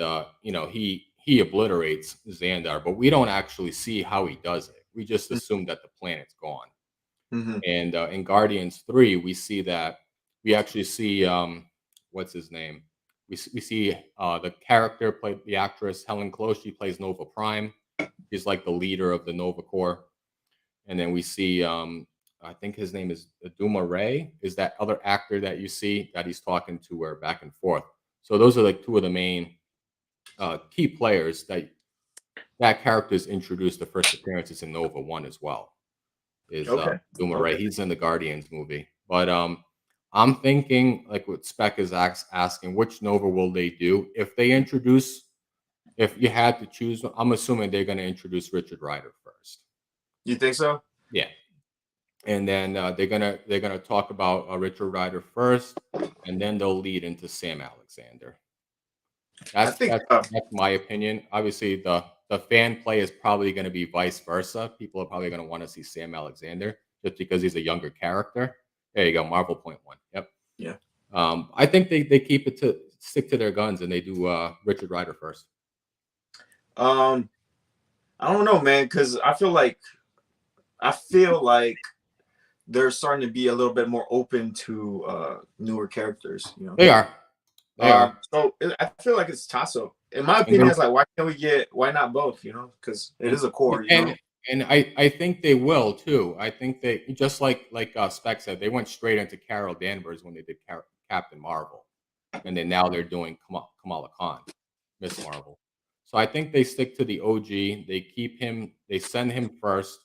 B: he obliterates Xandar, but we don't actually see how he does it. We just assume that the planet's gone.
A: Mm-hmm.
B: And in Guardians 3, we see that we actually see what's his name? We see the character played the actress Helen Close. She plays Nova Prime. She's like the leader of the Nova Corps. And then we see I think his name is Duma Ray, is that other actor that you see that he's talking to her back and forth. So those are like two of the main key players that character is introduced. The first appearances in Nova 1 as well is
A: Okay.
B: Duma Ray.
A: Okay.
B: He's in the Guardians movie, but I'm thinking like what Spec is asking, which Nova will they do if they introduce? If you had to choose, I'm assuming they're going to introduce Richard Rider first.
A: You think so?
B: Yeah, and then they're gonna talk about Richard Rider first, and then they'll lead into Sam Alexander.
A: I
B: That's
A: think.
B: that's that's my opinion. Obviously, the fan play is probably going to be vice versa. People are probably going to want to see Sam Alexander just because he's a younger character. There you go, Marvel point one. Yep.
A: Yeah.
B: I think they keep it to stick to their guns and they do Richard Rider first.
A: I don't know, man, because I feel like they're starting to be a little bit more open to newer characters. You know.
B: They are. They are.
A: I feel like it's toss up. In my
B: And
A: opinion, it's like why not both? You know, because it is a core. You know.
B: And I think they will too. I think they just like Spec said, they went straight into Carol Danvers when they did Captain Marvel, and then now they're doing Kamala Khan, Miss Marvel. So I think they stick to the OG. They keep him. They send him first.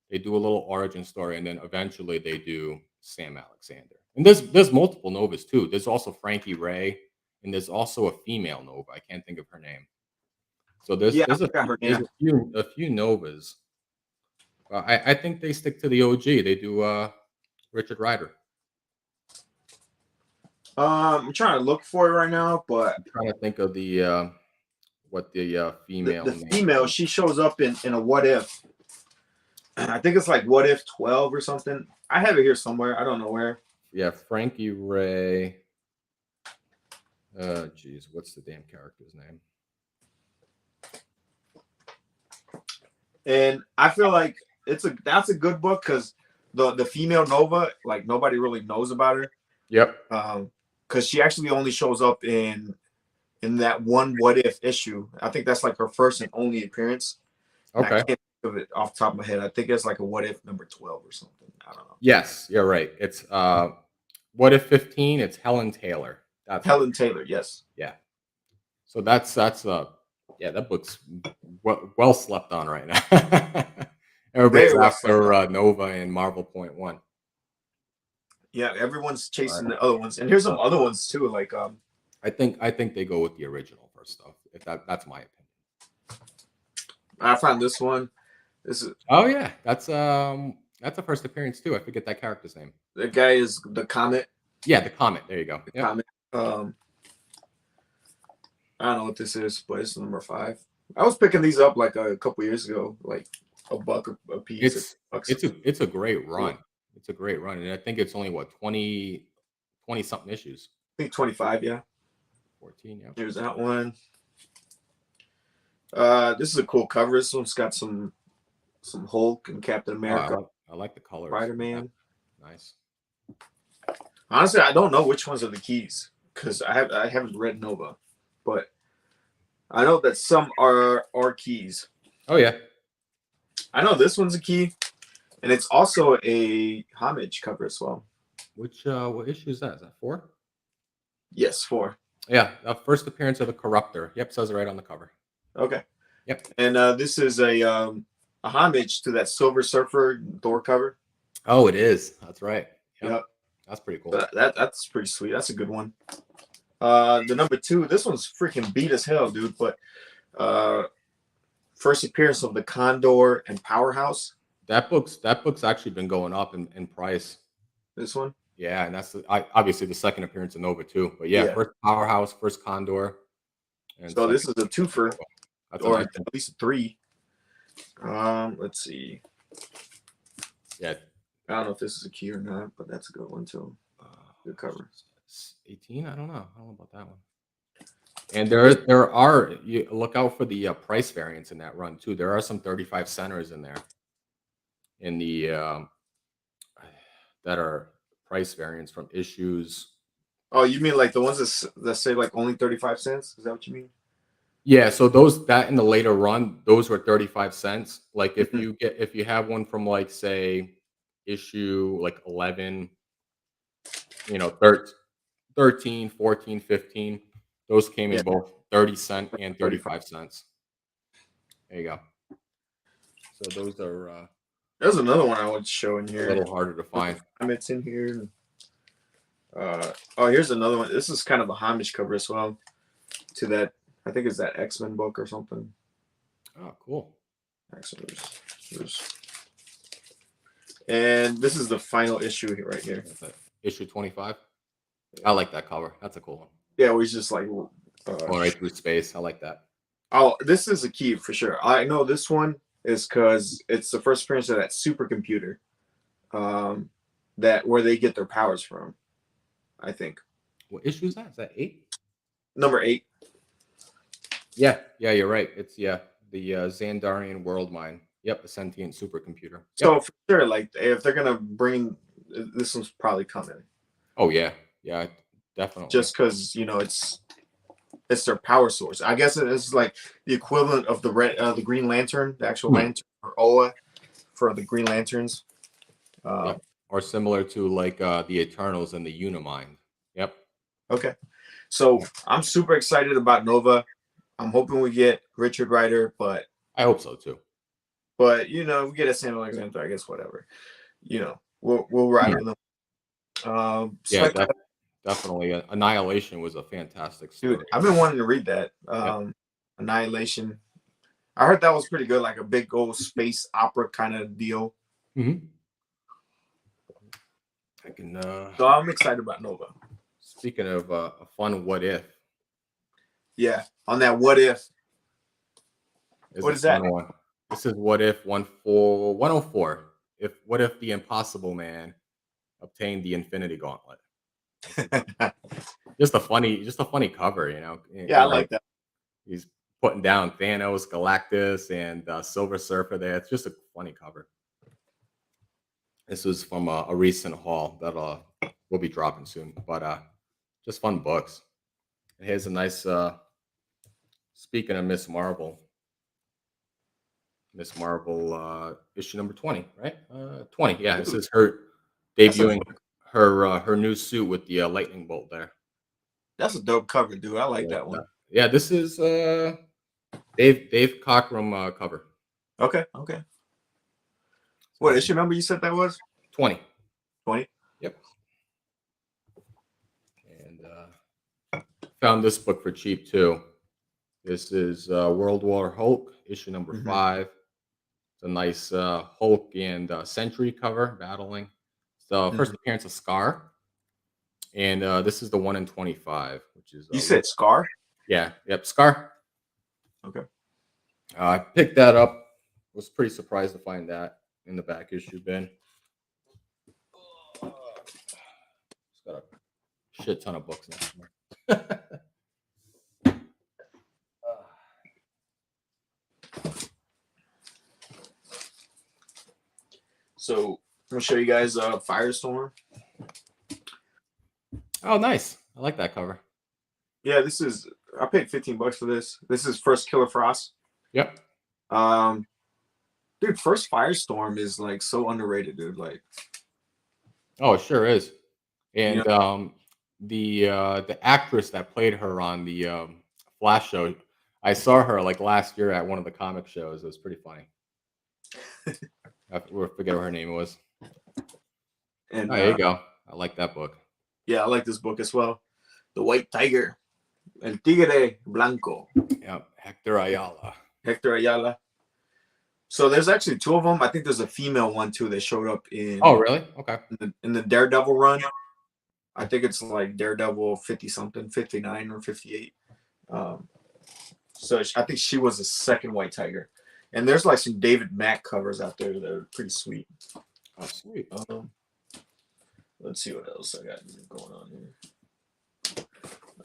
B: They do a little origin story, and then eventually they do Sam Alexander. And there's multiple Novas too. There's also Frankie Ray, and there's also a female Nova. I can't think of her name. So
A: Yeah, I
B: there's
A: forgot her
B: there's
A: name.
B: a few Novas. I think they stick to the OG. They do Richard Rider.
A: I'm trying to look for it right now, but
B: I'm trying to think of the what the female
A: the
B: name
A: female,
B: is.
A: she shows up in a What If. I think it's like What If 12 or something. I have it here somewhere. I don't know where.
B: Yeah, Frankie Ray. Geez, what's the damn character's name?
A: And I feel like that's a good book because the female Nova, like nobody really knows about her.
B: Yep.
A: Because she actually only shows up in that one What If issue. I think that's like her first and only appearance. And
B: Okay.
A: I can't think of it off the top of my head. I think it's like a What If number 12 or something. I don't know.
B: Yes, you're right. It's What If 15? It's Helen Taylor. That's
A: Helen Taylor, yes.
B: Yeah. So that's yeah, that book's well slept on right now. Everybody's
A: Very well
B: after Nova and Marvel Point One.
A: Yeah, everyone's chasing the other ones, and here's some other ones too. Like
B: I think they go with the original first stuff. If that's my opinion.
A: I found this one. This is
B: Yeah, that's a first appearance too. I forget that character's name.
A: the guy is the Comet.
B: Yeah, the Comet. There you go.
A: The Comet. I don't know what this is, but it's number 5. I was picking these up like a couple years ago, like $1 a piece.
B: It's a great run. It's a great run, and I think it's only what 20 something issues.
A: I think 25. Yeah.
B: 14. Yeah.
A: Here's that one. This is a cool cover. This one's got some Hulk and Captain America.
B: I like the colors.
A: Spider-Man.
B: Yeah. Nice.
A: Honestly, I don't know which ones are the keys because I haven't read Nova, but I know that some are keys.
B: Oh yeah.
A: I know this one's a key, and it's also a homage cover as well.
B: Which what issue is that? Is that 4?
A: Yes, 4.
B: Yeah, the first appearance of the Corruptor. Yep, says it right on the cover.
A: Okay.
B: Yep.
A: And this is a homage to that Silver Surfer Thor cover.
B: Oh, it is. That's right.
A: Yep.
B: That's pretty cool.
A: That's pretty sweet. That's a good one. The number 2, this one's freaking beat as hell, dude. But first appearance of the Condor and Powerhouse.
B: That book's actually been going up in price.
A: This one.
B: Yeah, and that's obviously the second appearance of Nova too. But yeah, first Powerhouse, first Condor.
A: And so this is a twofer, or
B: nice
A: at least a 3. Let's see.
B: Yeah.
A: I don't know if this is a key or not, but that's a good one too. Good cover.
B: 18. I don't know about that one. And there are, you look out for the price variance in that run too. There are some 35 centers in there in the that are price variance from issues.
A: Oh, you mean like the ones that say like only 35 cents? Is that what you mean?
B: Yeah, so that in the later run, those were 35 cents. Like if you have one from like say issue like 11, 13, 14, 15, those came in both 30 cents and 35 cents. There you go. So those are
A: There's another one I would show in
B: a
A: here.
B: little harder to find.
A: It's in here. Oh, here's another one. This is kind of a homage cover as well to that. I think it's that X-Men book or something.
B: Oh, cool.
A: Actually, and this is the final issue here, right here.
B: Issue 25. I like that cover. That's a cool one.
A: Yeah, we just like
B: going right through space. I like that.
A: Oh, this is a key for sure. I know this one is because it's the first appearance of that supercomputer, that where they get their powers from. I think.
B: What issue is that? Is that 8?
A: Number 8.
B: Yeah, you're right. It's the Xandarian world mine. Yep, a sentient supercomputer. Yep.
A: So for sure, like if they're gonna bring, this one's probably coming.
B: Oh yeah, definitely.
A: Just because it's their power source. I guess it's like the equivalent of the Green Lantern, the actual lantern, or Oa for the Green Lanterns.
B: Yep. Or similar to like the Eternals and the Unimind. Yep.
A: Okay. So I'm super excited about Nova. I'm hoping we get Richard Rider, but
B: I hope so too.
A: But we get a Sam Alexander, I guess whatever. We'll ride with them.
B: Definitely. Annihilation was a fantastic story.
A: Dude, I've been wanting to read that. Annihilation. I heard that was pretty good, like a big old space opera kind of deal.
B: Mm-hmm. I can.
A: So I'm excited about Nova.
B: Speaking of a fun what if.
A: Yeah, on that what if. What is that?
B: One. This is what if 104. What if the Impossible Man obtained the Infinity Gauntlet? just a funny cover,
A: Yeah, I like that.
B: He's putting down Thanos, Galactus, and Silver Surfer there. It's just a funny cover. This was from a recent haul that will be dropping soon, but just fun books. And here's a nice. Speaking of Miss Marvel issue number 20, right? 20. Yeah, this is her debuting her new suit with the lightning bolt there.
A: That's a dope cover, dude. I like that one.
B: Yeah, this is Dave Cockrum cover.
A: Okay. What issue number you said that was?
B: 20.
A: 20?
B: Yep. And found this book for cheap too. This is World War Hulk, issue number 5. It's a nice Hulk and Sentry cover battling. So first appearance of Scar. And this is the 1 in 25, which is...
A: you said Scar?
B: Yeah. Yep, Scar.
A: Okay.
B: I picked that up. Was pretty surprised to find that in the back issue bin. It's got a shit ton of books next to me.
A: So I'm gonna show you guys Firestorm.
B: Oh, nice! I like that cover.
A: Yeah, I paid $15 for this. This is first Killer Frost.
B: Yep.
A: Dude, first Firestorm is like so underrated, dude. Like,
B: oh, it sure is. And the actress that played her on the Flash show, I saw her like last year at one of the comic shows. It was pretty funny. I forget what her name was.
A: And
B: there you go. I like that book.
A: Yeah, I like this book as well. The White Tiger, El Tigre Blanco.
B: Yep, Hector Ayala.
A: So there's actually 2 of them. I think there's a female one too that showed up in.
B: Oh, really? Okay.
A: In the Daredevil run, I think it's like Daredevil 50 something, 59 or 58. So I think she was the second White Tiger. And there's like some David Mack covers out there that are pretty sweet.
B: Oh, sweet.
A: Let's see what else I got going on here.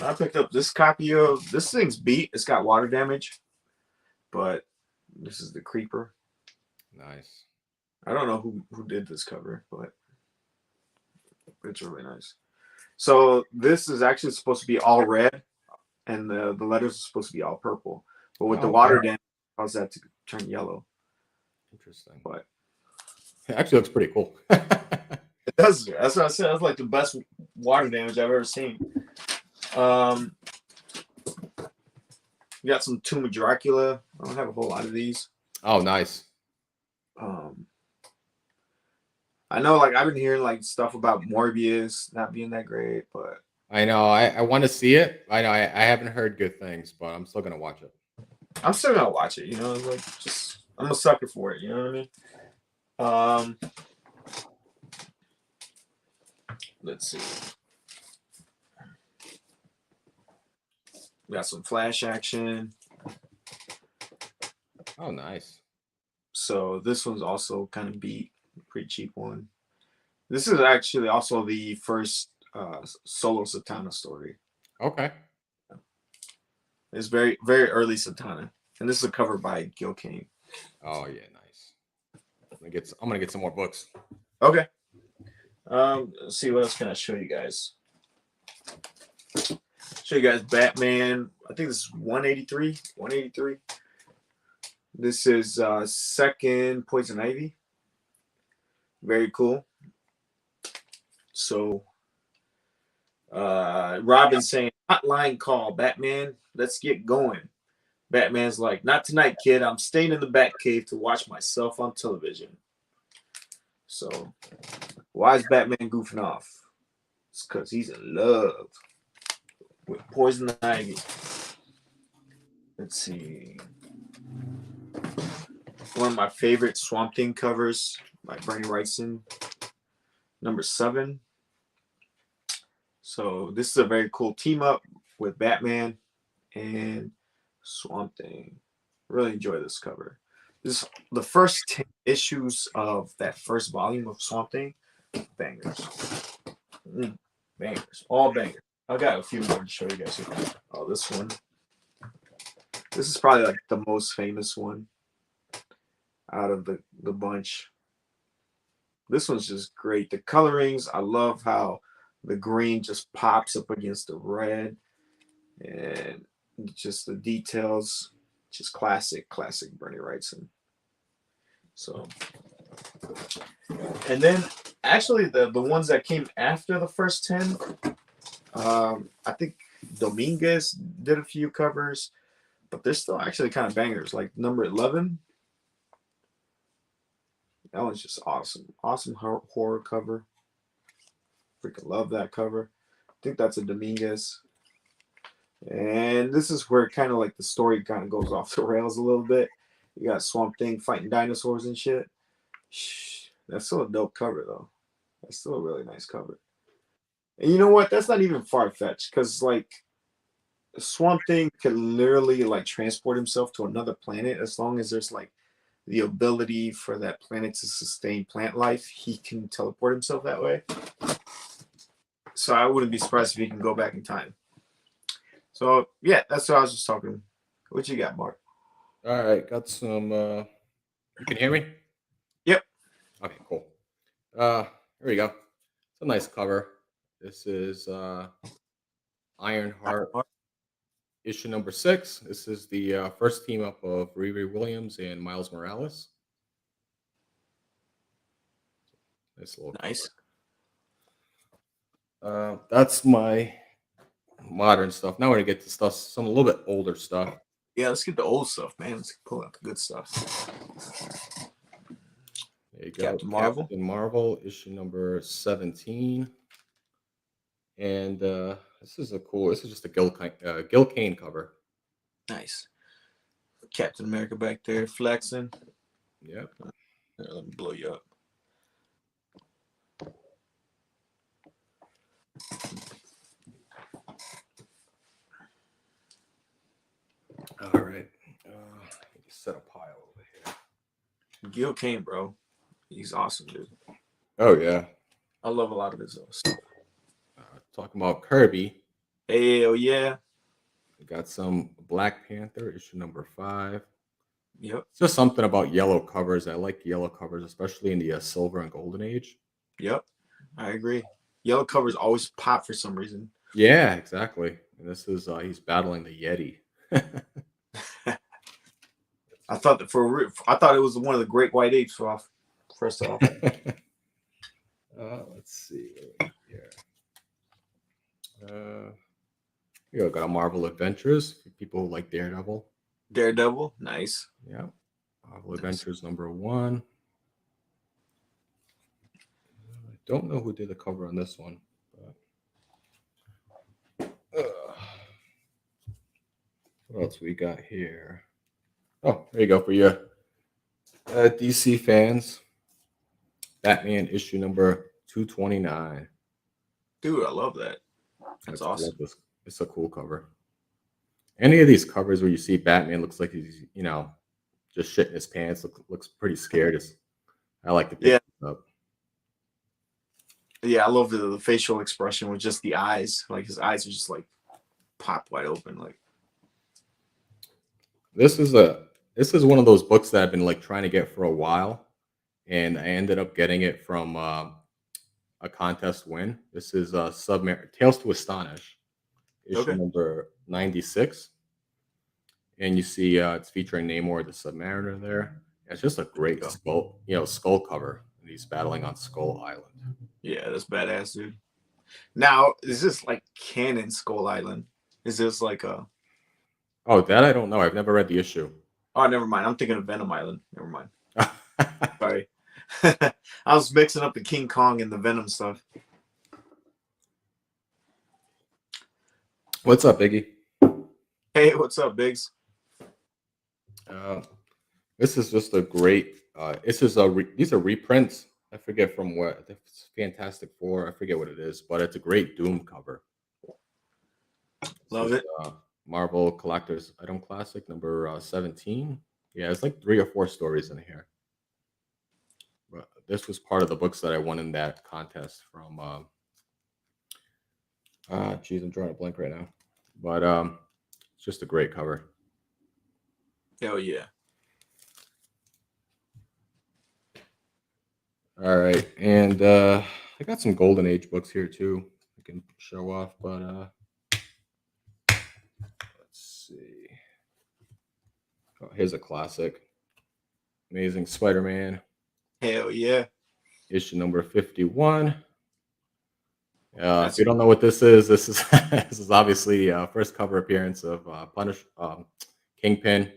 A: I picked up this copy of this thing's beat. It's got water damage, but this is the Creeper.
B: Nice.
A: I don't know who did this cover, but it's really nice. So this is actually supposed to be all red, and the letters are supposed to be all purple. But with the water damage, cause that to turn yellow.
B: Interesting.
A: But
B: it actually looks pretty cool.
A: It does. That's what I said. That's like the best water damage I've ever seen. We got some Tomb of Dracula. I don't have a whole lot of these.
B: Oh, nice.
A: I know, like, I've been hearing like stuff about Morbius not being that great, but
B: I know. I want to see it. I know. I haven't heard good things, but I'm still gonna watch it.
A: I'm still gonna watch it. You know, like just I'm a sucker for it. You know what I mean? Let's see. We got some Flash action.
B: Oh, nice.
A: So this one's also kind of beat, pretty cheap one. This is actually also the first solo Satana story.
B: Okay.
A: It's very, very early Satana, and this is a cover by Gil Kane.
B: Oh yeah, nice. I'm gonna get some more books.
A: Okay. Let's see, what else can I show you guys? Show you guys Batman. I think this is 183. 183. This is second Poison Ivy. Very cool. So Robin saying, hotline call, Batman, let's get going. Batman's like, not tonight, kid. I'm staying in the Batcave to watch myself on television. So why is Batman goofing off? It's because he's in love with Poison Ivy. Let's see. One of my favorite Swamp Thing covers by Bernie Wrightson, number 7. So this is a very cool team up with Batman and Swamp Thing. Really enjoy this cover. This is the first 10 issues of that first volume of Swamp Thing. Bangers. Bangers. All bangers. I got a few more to show you guys here. Oh, this one. This is probably like the most famous one out of the bunch. This one's just great. The colorings, I love how the green just pops up against the red, and just the details, just classic Bernie Wrightson. So, and then actually the ones that came after the first 10, I think Dominguez did a few covers, but they're still actually kind of bangers. Like number 11, that one's just awesome. Awesome horror cover. Freaking love that cover. I think that's a Dominguez. And this is where kind of like the story kind of goes off the rails a little bit. You got Swamp Thing fighting dinosaurs and shit. That's still a dope cover though. That's still a really nice cover. And you know what? That's not even far-fetched, because like Swamp Thing can literally like transport himself to another planet as long as there's like the ability for that planet to sustain plant life. He can teleport himself that way. So I wouldn't be surprised if he can go back in time. So yeah, that's what I was just talking. What you got, Mark?
B: All right, got some. You can hear me?
A: Yep.
B: Okay, cool. Here we go. It's a nice cover. This is Ironheart issue number 6. This is the first team up of Riri Williams and Miles Morales.
A: Nice.
B: That's my modern stuff. Now we're gonna get to stuff, some a little bit older stuff.
A: Yeah, let's get the old stuff, man. Let's pull out the good stuff.
B: There you go.
A: Captain Marvel.
B: Captain Marvel, issue number 17. And this is just a Gil Kane cover.
A: Nice. Captain America back there flexing.
B: Yep.
A: Here, let me blow you up.
B: All right. Set a pile over here.
A: Gil Kane, bro. He's awesome, dude.
B: Oh, yeah.
A: I love a lot of his stuff.
B: Talking about Kirby.
A: Hell yeah.
B: We got some Black Panther, issue number 5.
A: Yep.
B: It's just something about yellow covers. I like yellow covers, especially in the silver and golden age.
A: Yep. I agree. Yellow covers always pop for some reason.
B: Yeah, exactly. And this is he's battling the Yeti.
A: I thought it was one of the great white apes first off.
B: Let's see here. We got a Marvel Adventures for people who like Daredevil.
A: Daredevil, nice.
B: Yeah. Marvel
A: Nice.
B: Adventures #1. I don't know who did the cover on this one. But, what else we got here? Oh, there you go for you DC fans. Batman issue number 229.
A: Dude, I love that. That's
B: I love
A: awesome.
B: this. It's a cool cover. Any of these covers where you see Batman looks like he's, just shitting his pants, looks pretty scared. I like to pick
A: Yeah,
B: this up.
A: yeah, I love the facial expression with just the eyes. Like his eyes are just like pop wide open. Like,
B: This is one of those books that I've been like trying to get for a while, and I ended up getting it from a contest win. This is Submarine Tales to Astonish, issue
A: okay,
B: number 96. And you see it's featuring Namor the Submariner there. It's just a great
A: go.
B: skull cover. And he's battling on Skull Island.
A: Yeah, that's badass, dude. Now, is this like canon Skull Island? Is this like a?
B: Oh, that I don't know. I've never read the issue.
A: Oh, never mind. I'm thinking of Venom Island. Never mind. Sorry, I was mixing up the King Kong and the Venom stuff.
B: What's up, Biggie?
A: Hey, what's up, Biggs?
B: This is just a great. This is these are reprints. I forget from what. It's Fantastic Four. I forget what it is, but it's a great Doom cover.
A: Love
B: This
A: it.
B: is, Marvel Collector's Item Classic number 17. Yeah, it's like 3 or 4 stories in here. But this was part of the books that I won in that contest from. Geez, I'm drawing a blank right now. But it's just a great cover.
A: Hell yeah.
B: All right, and I got some Golden Age books here too. I can show off, but let's see. Oh, here's a classic, Amazing Spider-Man,
A: Hell yeah.
B: issue number 51. If
A: That's
B: you don't know what this is this is obviously first cover appearance of Kingpin,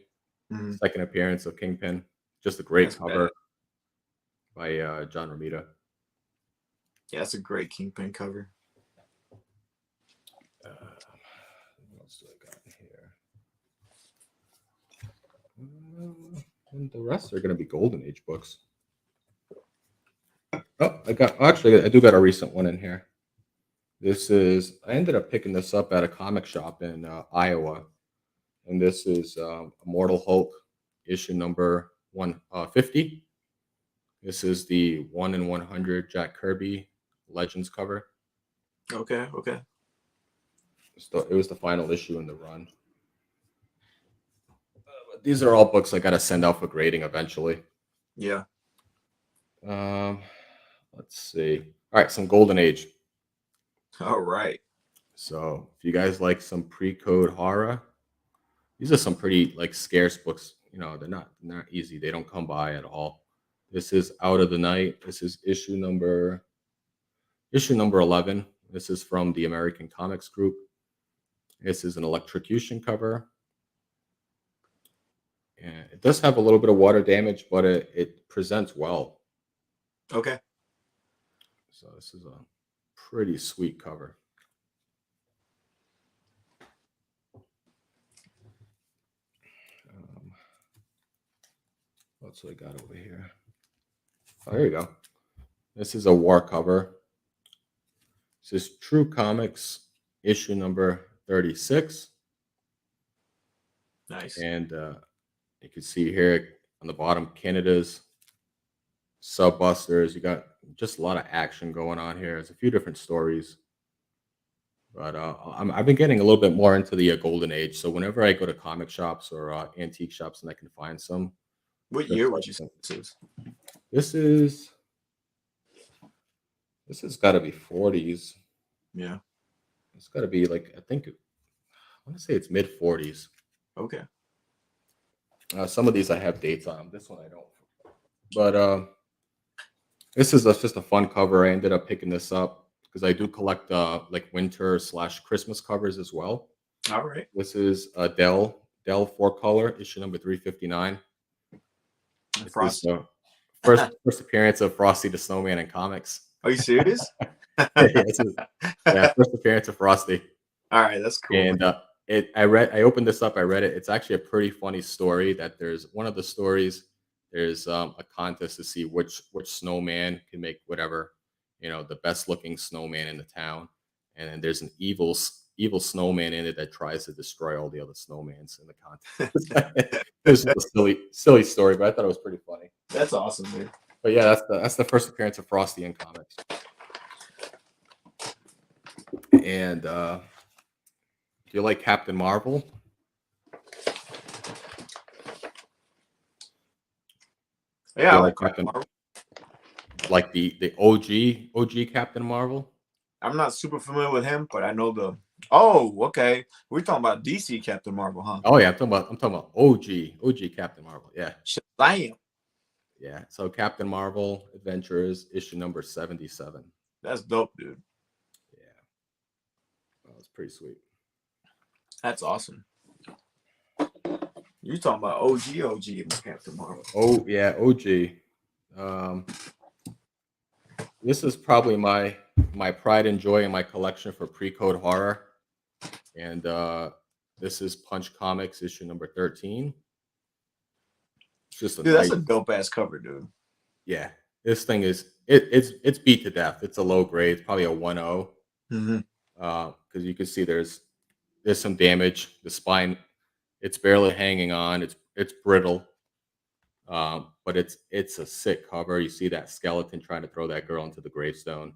A: mhm,
B: second appearance of Kingpin. Just a great
A: that's
B: cover
A: bad.
B: by John Romita.
A: Yeah, that's a great Kingpin cover.
B: What else do I got here? And the rest are going to be Golden Age books. Oh, I do got a recent one in here. I ended up picking this up at a comic shop in Iowa. And this is Immortal Hulk, issue number 150. This is the 1 in 100 Jack Kirby Legends cover.
A: Okay, okay.
B: It was the final issue in the run. But these are all books I got to send out for grading eventually.
A: Yeah.
B: Let's see. All right, some Golden Age.
A: All right.
B: So if you guys like some pre-code horror, these are some pretty like scarce books. They're not easy. They don't come by at all. This is Out of the Night. This is issue number 11. This is from the American Comics Group. This is an electrocution cover. And it does have a little bit of water damage, but it presents well.
A: Okay.
B: So this is a pretty sweet cover. What's I got over here? Oh, here you go. This is a war cover. This is True Comics issue number 36.
A: Nice.
B: And you can see here on the bottom, Canada's Subbusters. You got just a lot of action going on here. There's a few different stories. But I've been getting a little bit more into the Golden Age. So whenever I go to comic shops or antique shops and I can find some.
A: What year would you say this is?
B: This has got to be 40s.
A: Yeah.
B: It's got to be like, I want to say it's mid 40s.
A: Okay.
B: Some of these I have dates on. This one I don't. But this is just a fun cover. I ended up picking this up because I do collect like winter/Christmas covers as well.
A: All right.
B: This is a Dell 4-color, issue number 359. This is
A: Frosty.
B: the first appearance of Frosty the Snowman in comics.
A: Are you serious?
B: Yeah, this is first appearance of Frosty.
A: All right, that's cool,
B: And
A: man.
B: I opened this up, I read it. It's actually a pretty funny story. That there's one of the stories. There's a contest to see which snowman can make whatever, the best looking snowman in the town. And then there's an evil snowman in it that tries to destroy all the other snowmans in the contest. It's just a silly story, but I thought it was pretty funny.
A: That's awesome, man.
B: But yeah, that's the first appearance of Frosty in comics. And do you like Captain Marvel?
A: Yeah, I
B: like
A: like Captain Marvel.
B: Like the OG Captain Marvel?
A: I'm not super familiar with him, but I know the. Oh, okay. We're talking about DC Captain Marvel, huh?
B: Oh yeah, I'm talking about OG Captain Marvel. Yeah.
A: Shazam.
B: Yeah. So Captain Marvel Adventures issue number 77.
A: That's dope, dude.
B: Yeah. That was pretty sweet.
A: That's awesome. You're talking about OG Captain Marvel.
B: Oh yeah, OG. This is probably my pride and joy in my collection for pre-code horror. And this is Punch Comics issue number 13. It's just
A: that's a dope ass cover, dude.
B: Yeah, this thing is it's beat to death. It's a low grade. It's probably a 1.0. Because you can see there's some damage. The spine, it's barely hanging on. It's brittle. But it's a sick cover. You see that skeleton trying to throw that girl into the gravestone.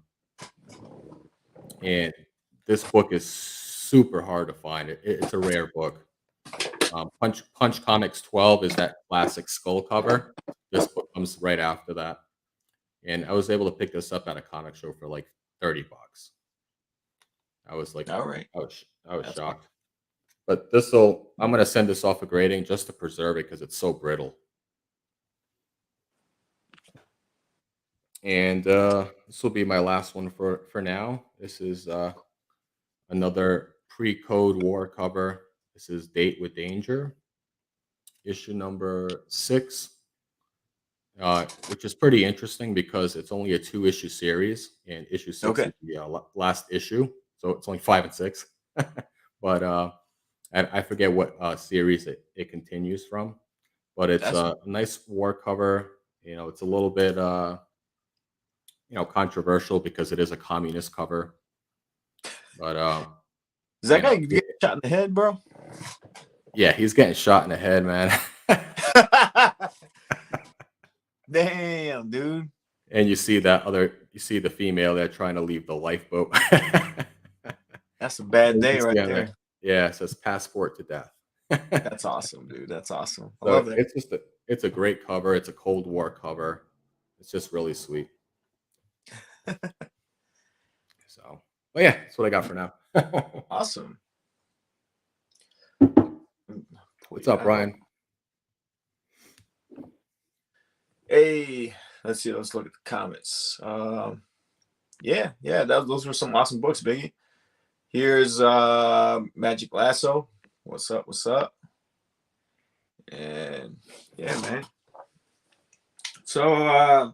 B: And this book is super hard to find. It's a rare book. Punch Comics 12 is that classic skull cover. This book comes right after that. And I was able to pick this up at a comic show for like $30. I was like,
A: all right.
B: I was shocked. But I'm gonna send this off for grading just to preserve it because it's so brittle. And this will be my last one for now. This is another pre-code war cover. This is Date with Danger, issue number 6. Which is pretty interesting because it's only a 2-issue series, and issue 6 is the last issue, so it's only 5 and 6. But I forget what series it continues from, but it's a nice war cover. It's a little bit controversial because it is a communist cover. But
A: is that guy getting shot in the head, bro?
B: Yeah, he's getting shot in the head, man.
A: Damn, dude.
B: And you see the female there trying to leave the lifeboat.
A: That's a bad day right there.
B: Yeah, it says passport to death.
A: That's awesome, dude. That's awesome. I love it.
B: It's a great cover. It's a Cold War cover. It's just really sweet. So, but yeah, that's what I got for now.
A: Awesome.
B: What's up, Brian?
A: Hey, let's see. Let's look at the comments. Yeah, those were some awesome books, Biggie. Here's Magic Lasso. What's up? And yeah, man. So,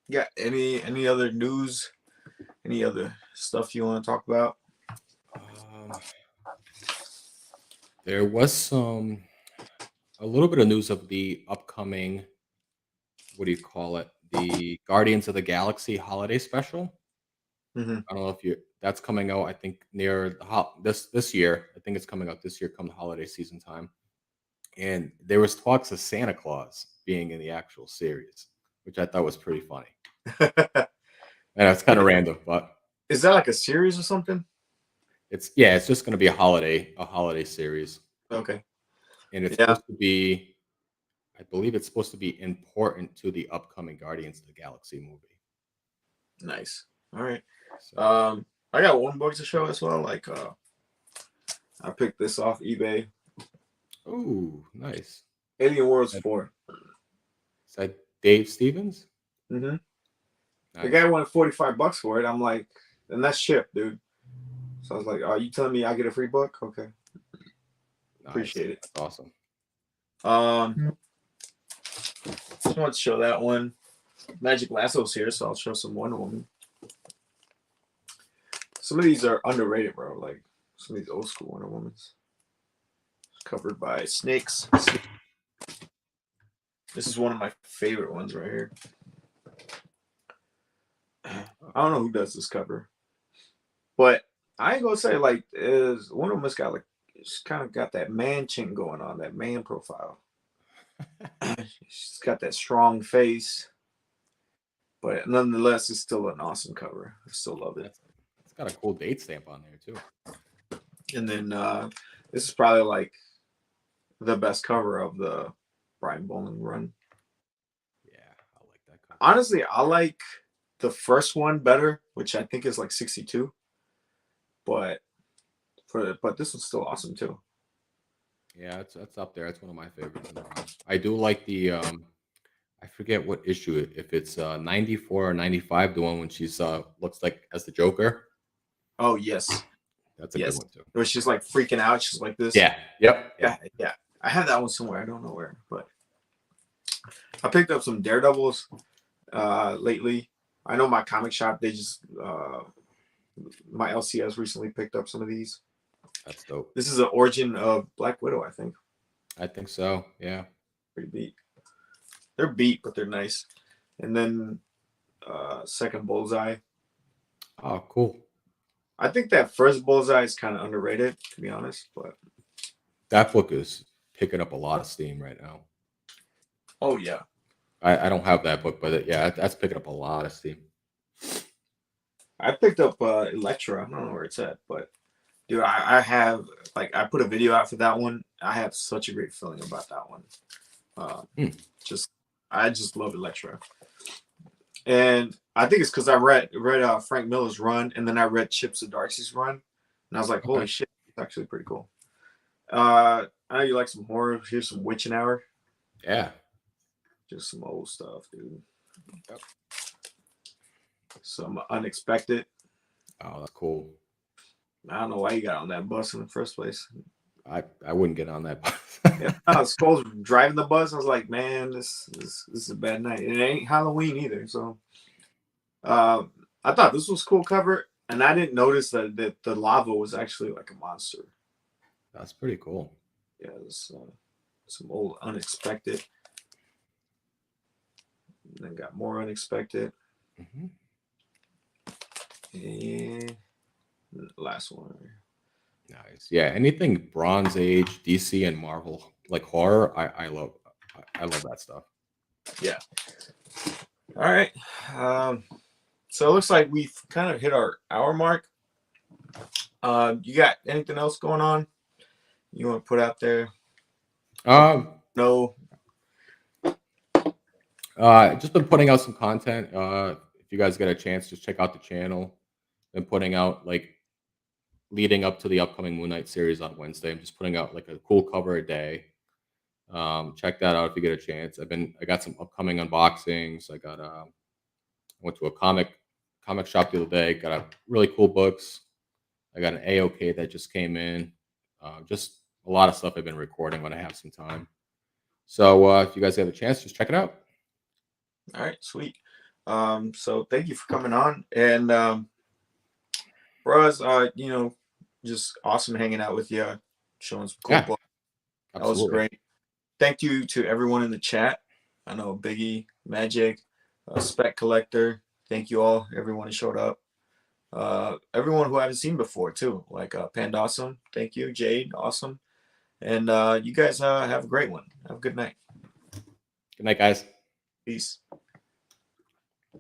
A: yeah, any other news? Any other stuff you want to talk about?
B: There was a little bit of news of the upcoming, what do you call it? The Guardians of the Galaxy holiday special.
A: Mm-hmm.
B: I don't know if that's coming out. I think near this year. I think it's coming out this year, come the holiday season time. And there was talks of Santa Claus being in the actual series, which I thought was pretty funny. And it's kind of random, but
A: is that like a series or something?
B: It's just going to be a holiday series.
A: Okay.
B: And it's supposed to be, I believe it's supposed to be important to the upcoming Guardians of the Galaxy movie.
A: Nice. All right. So, I got one book to show as well. Like, I picked this off eBay.
B: Oh, nice.
A: Alien Worlds 4.
B: Is that Dave Stevens?
A: Mm-hmm. Nice. The guy wanted $45 for it. I'm like, and that's shipped, dude. So I was like, are you telling me I get a free book? Okay.
B: Nice.
A: Appreciate it.
B: That's awesome.
A: Just want to show that one. Magic Lasso's here, so I'll show some Wonder Woman. Some of these are underrated, bro. Like some of these old school Wonder Womans. Covered by snakes. This is one of my favorite ones right here. I don't know who does this cover, but I ain't gonna say like is Wonder Woman's got like she's kind of got that man chink going on, that man profile. She's got that strong face, but nonetheless, it's still an awesome cover. I still love it.
B: It's got a cool date stamp on there too.
A: And then this is probably like the best cover of the Brian Bowling run.
B: Yeah, I like that cover.
A: Honestly, I like the first one better, which I think is like 62. But this one's still awesome too.
B: Yeah, it's up there. It's one of my favorites. I do like the I forget what issue if it's 94 or 95, the one when she's looks like as the Joker.
A: Oh yes.
B: That's a good one too.
A: Where she's like freaking out. She's like this.
B: Yeah. Yep.
A: Yeah. I have that one somewhere. I don't know where, but I picked up some Daredevils lately. I know my comic shop, they just my LCS recently picked up some of these.
B: That's dope.
A: This is an origin of Black Widow, I think.
B: I think so. Yeah.
A: Pretty beat. They're beat, but they're nice. And then second Bullseye.
B: Oh, cool.
A: I think that first Bullseye is kind of underrated, to be honest. But
B: that book is picking up a lot of steam right now.
A: Oh yeah.
B: I don't have that book, but yeah, that's picking up a lot of steam.
A: I picked up Elektra. I don't know where it's at, but dude, I have like I put a video out for that one. I have such a great feeling about that one. I just love Elektra, and I think it's because I read Frank Miller's run, and then I read Chip Zdarsky's run, and I was like, holy shit, it's actually pretty cool. I know you like some horror. Here's some Witching Hour.
B: Yeah.
A: Just some old stuff, dude. Yep. Some Unexpected.
B: Oh, that's cool.
A: I don't know why you got on that bus in the first place.
B: I wouldn't get on that bus.
A: Yeah, I was driving the bus. I was like, man, this is a bad night. It ain't Halloween either. So I thought this was a cool cover, and I didn't notice that the lava was actually like a monster.
B: That's pretty cool.
A: Yeah, it's some old Unexpected. And then got more Unexpected.
B: Mm-hmm.
A: And last one.
B: Nice. Yeah, anything Bronze Age, DC, and Marvel, like horror, I love that stuff.
A: Yeah. All right. So it looks like we've kind of hit our hour mark. You got anything else going on you want to put out there? No.
B: Just been putting out some content. If you guys get a chance, just check out the channel. Been putting out like leading up to the upcoming Moon Knight series on Wednesday. I'm just putting out like a cool cover a day. Check that out if you get a chance. I got some upcoming unboxings. I went to a comic shop the other day. Got a really cool books. I got an AOK that just came in. Just a lot of stuff I've been recording when I have some time. So if you guys have a chance, just check it out.
A: All right, sweet. So thank you for coming on, and for us, just awesome hanging out with you, showing some cool books. That was great. Thank you to everyone in the chat. I know Biggie, Magic, Spec Collector. Thank you all, everyone who showed up. Everyone who I haven't seen before too, like Pandawesome. Thank you, Jade. Awesome. And you guys have a great one. Have a good night.
B: Good night, guys.
A: Peace.